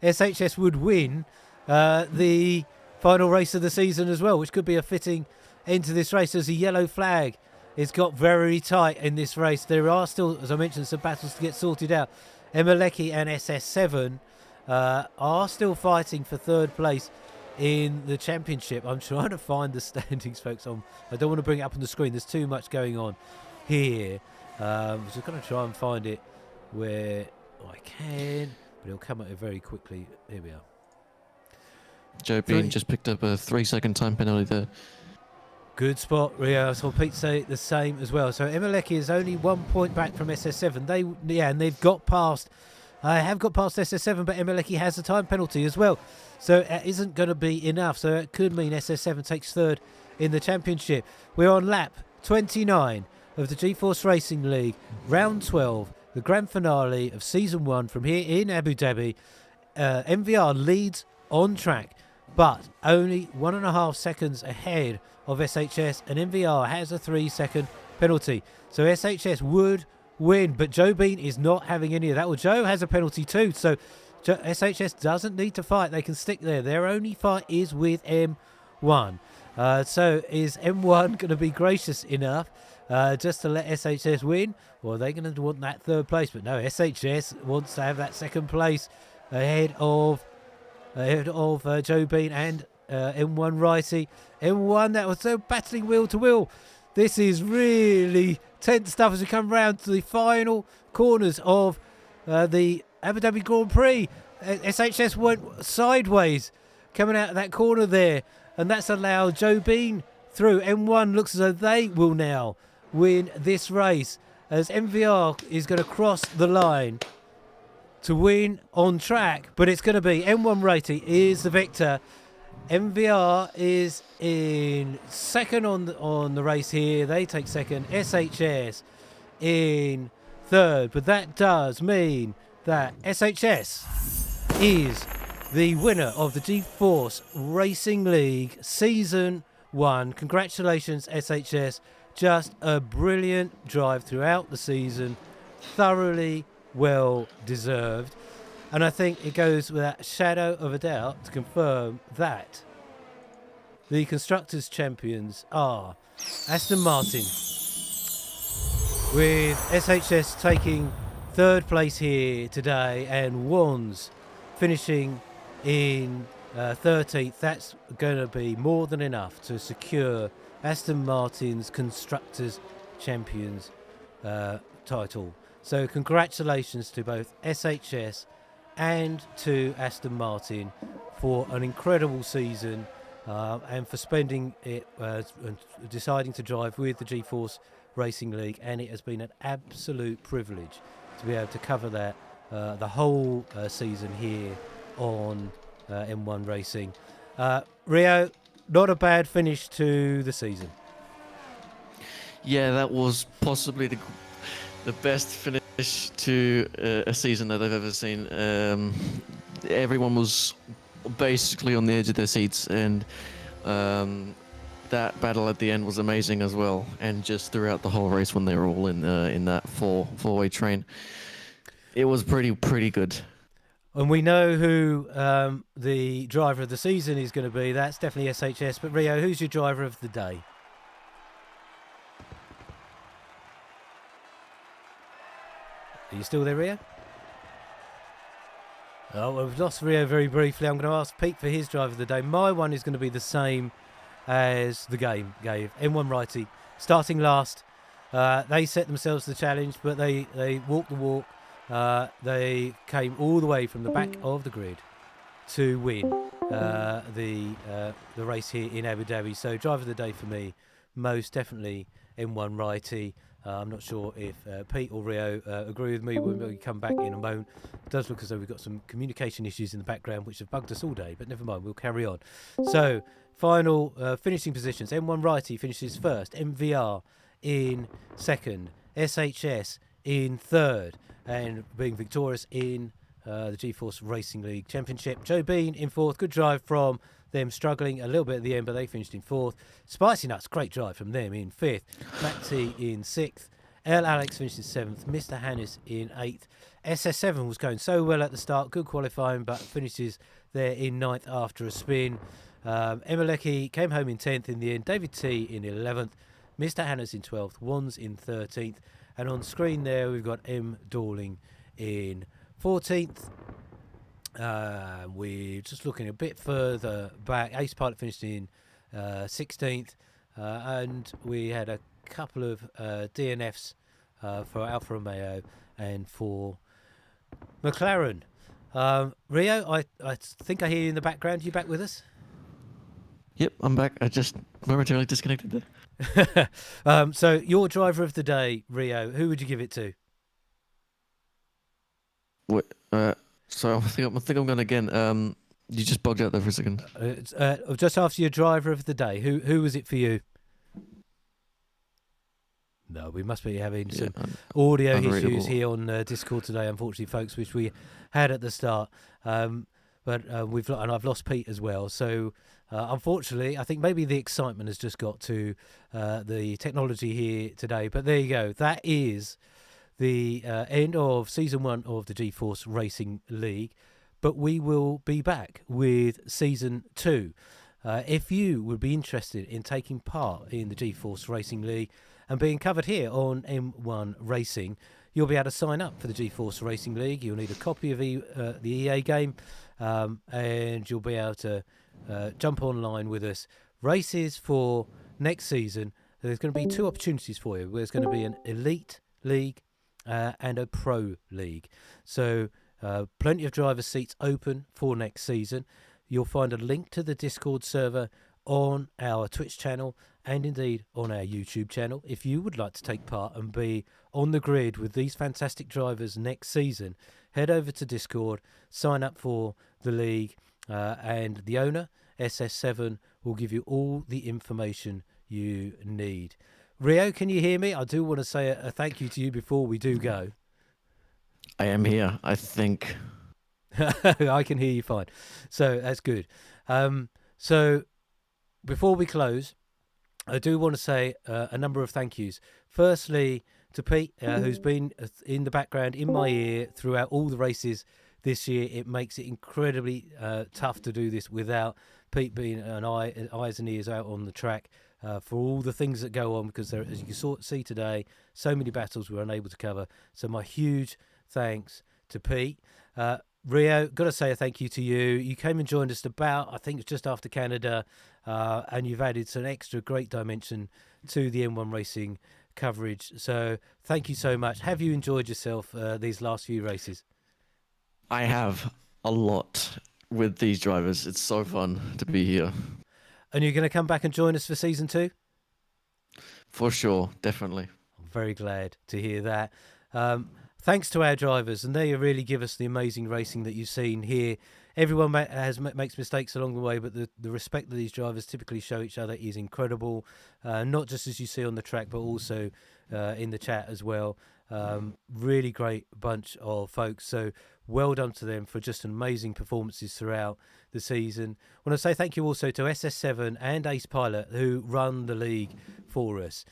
SHS would win the final race of the season as well, which could be a fitting end to this race as a yellow flag. It's got very tight in this race. There are still, as I mentioned, some battles to get sorted out. Emileke and SS7 are still fighting for 3rd place in the championship. I'm trying to find the standings, folks. I don't want to bring it up on the screen. There's too much going on here. I'm just going to try and find it where I can, but it'll come at it very quickly. Here we are. Joe Bean just picked up a 3-second time penalty there. Good spot, Rio. I saw Pete say the same as well. So Emileke is only 1 point back from SS7. And they've got past. I have got past SS7, but Emileke has a time penalty as well. So it isn't going to be enough. So it could mean SS7 takes 3rd in the championship. We're on lap 29 of the G-Force Racing League, round 12, the grand finale of season 1 from here in Abu Dhabi. MVR leads on track, but only 1.5 seconds ahead of SHS, and MVR has a 3-second penalty. So SHS would win, but Joe Bean is not having any of that. Well, Joe has a penalty too, so SHS doesn't need to fight. They can stick there. Their only fight is with M1. So is M1 going to be gracious enough just to let SHS win? Or are they going to want that 3rd place? But no, SHS wants to have that 2nd place ahead of Joe Bean and M1 Righty. M1 that was so battling wheel to wheel. This is really tense stuff as we come round to the final corners of the Abu Dhabi Grand Prix. SHS went sideways coming out of that corner there, and that's allowed Joe Bean through. M1 looks as though they will now win this race as MVR is going to cross the line to win on track, but it's going to be M1 Righty is the victor. MVR is in 2nd on the race here. They take 2nd. SHS in 3rd. But that does mean that SHS is the winner of the G-Force Racing League Season 1. Congratulations, SHS. Just a brilliant drive throughout the season. Thoroughly well deserved. And I think it goes without a shadow of a doubt to confirm that the Constructors' Champions are Aston Martin, with SHS taking third place here today and Wands finishing in 13th. That's going to be more than enough to secure Aston Martin's Constructors' Champions title. So congratulations to both SHS and to Aston Martin for an incredible season and for spending it and deciding to drive with the G-Force Racing League, and it has been an absolute privilege to be able to cover that the whole season here on M1 Racing. Rio, not a bad finish to the season. Yeah, that was possibly the best finish to a season that I've ever seen. Everyone was basically on the edge of their seats, and that battle at the end was amazing as well. And just throughout the whole race, when they were all in that four-way train, it was pretty good. And we know who the driver of the season is going to be. That's definitely SHS. But Rio, who's your driver of the day? Are you still there, Rio? Oh, well, we've lost Rio very briefly. I'm going to ask Pete for his driver of the day. My one is going to be the same as the game gave. M1 Righty, starting last. They set themselves the challenge, but they walked the walk. They came all the way from the back of the grid to win the race here in Abu Dhabi. So driver of the day for me, most definitely M1 Righty. I'm not sure if Pete or Rio agree with me when we come back in a moment. It does look as though we've got some communication issues in the background which have bugged us all day, but never mind, we'll carry on. So, final finishing positions. M1 Righty finishes first, MVR in second, SHS in third, and being victorious in the G-Force Racing League Championship. Joe Bean in fourth. Good drive from them, struggling a little bit at the end, but they finished in fourth. Spicy Nuts, great drive from them in fifth. Matt T in sixth. L. Alex finished in seventh. Mr. Hannes in eighth. SS7 was going so well at the start, good qualifying, but finishes there in ninth after a spin. Emileke came home in 10th in the end. David T in 11th. Mr. Hannes in 12th. Wands in 13th. And on screen there, we've got M. Dorling in 14th. We're just looking a bit further back. Ace Pilot finished in 16th. And we had a couple of DNFs for Alfa Romeo and for McLaren. Rio, I think I hear you in the background. You back with us? Yep, I'm back. I just momentarily disconnected there. So your driver of the day, Rio, who would you give it to? Wait, so I think I'm going again. You just bugged out there for a second. Just after your driver of the day, who was it for you? No, we must be having some audio issues here on Discord today, unfortunately, folks, which we had at the start. But I've lost Pete as well. So unfortunately, I think maybe the excitement has just got to the technology here today. But there you go. That is the end of season 1 of the G-Force Racing League. But we will be back with season 2. If you would be interested in taking part in the G-Force Racing League and being covered here on M1 Racing, you'll be able to sign up for the G-Force Racing League. You'll need a copy of the EA game, and you'll be able to jump online with us. Races for next season, there's going to be 2 opportunities for you. There's going to be an Elite League and a Pro League. So plenty of driver seats open for next season. You'll find a link to the Discord server on our Twitch channel and indeed on our YouTube channel. If you would like to take part and be on the grid with these fantastic drivers next season, head over to Discord, sign up for the league, and the owner, SS7, will give you all the information you need. Rio, can you hear me? I do want to say a thank you to you before we do go. I am here, I think. I can hear you fine. So that's good. So before we close, I do want to say a number of thank yous. Firstly, to Pete, who's been in the background in my ear throughout all the races this year. It makes it incredibly tough to do this without Pete being eyes and ears out on the track for all the things that go on, because there, as you can see today, so many battles we were unable to cover. So my huge thanks to Pete. Rio, got to say a thank you to you. You came and joined us I think it's just after Canada, and you've added some extra great dimension to the M1 racing coverage. So thank you so much. Have you enjoyed yourself these last few races? I have a lot with these drivers. It's so fun to be here. And you're going to come back and join us for season 2? For sure, definitely. I'm very glad to hear that. Thanks to our drivers, and they really give us the amazing racing that you've seen here. Everyone makes mistakes along the way, but the respect that these drivers typically show each other is incredible, not just as you see on the track, but also in the chat as well. Really great bunch of folks, so well done to them for just amazing performances throughout the season. I want to say thank you also to SS7 and Ace Pilot, who run the league for us.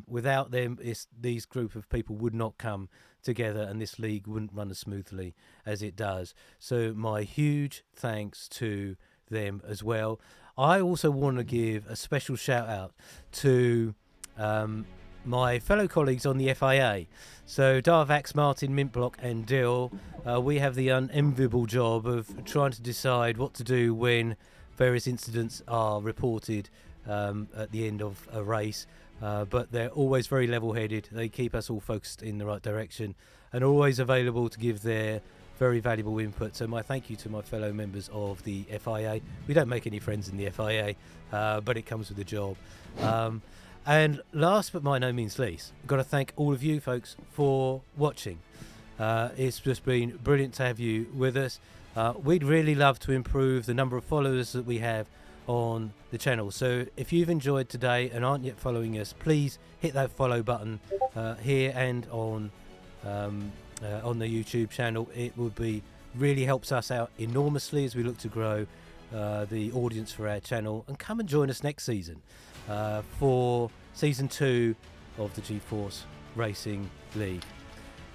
Without them, these group of people would not come together, and this league wouldn't run as smoothly as it does. So my huge thanks to them as well. I also want to give a special shout out to my fellow colleagues on the FIA. So Darvax, Martin, Mintblock and Dill, we have the unenviable job of trying to decide what to do when various incidents are reported at the end of a race. But they're always very level-headed. They keep us all focused in the right direction and always available to give their very valuable input. So my thank you to my fellow members of the FIA. We don't make any friends in the FIA, but it comes with the job. And last but by no means least, I've got to thank all of you folks for watching. It's just been brilliant to have you with us. We'd really love to improve the number of followers that we have on the channel. So if you've enjoyed today and aren't yet following us, please hit that follow button here and on the YouTube channel. It would be really helps us out enormously as we look to grow the audience for our channel. And come and join us next season for season 2 of the G-Force Racing League.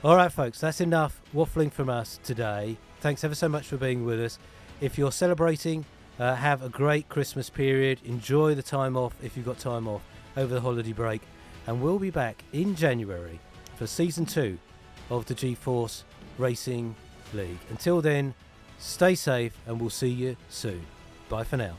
All right, folks, that's enough waffling from us today. Thanks ever so much for being with us. If you're celebrating, have a great Christmas period. Enjoy the time off if you've got time off over the holiday break. And we'll be back in January for season 2 of the G-Force Racing League. Until then, stay safe and we'll see you soon. Bye for now.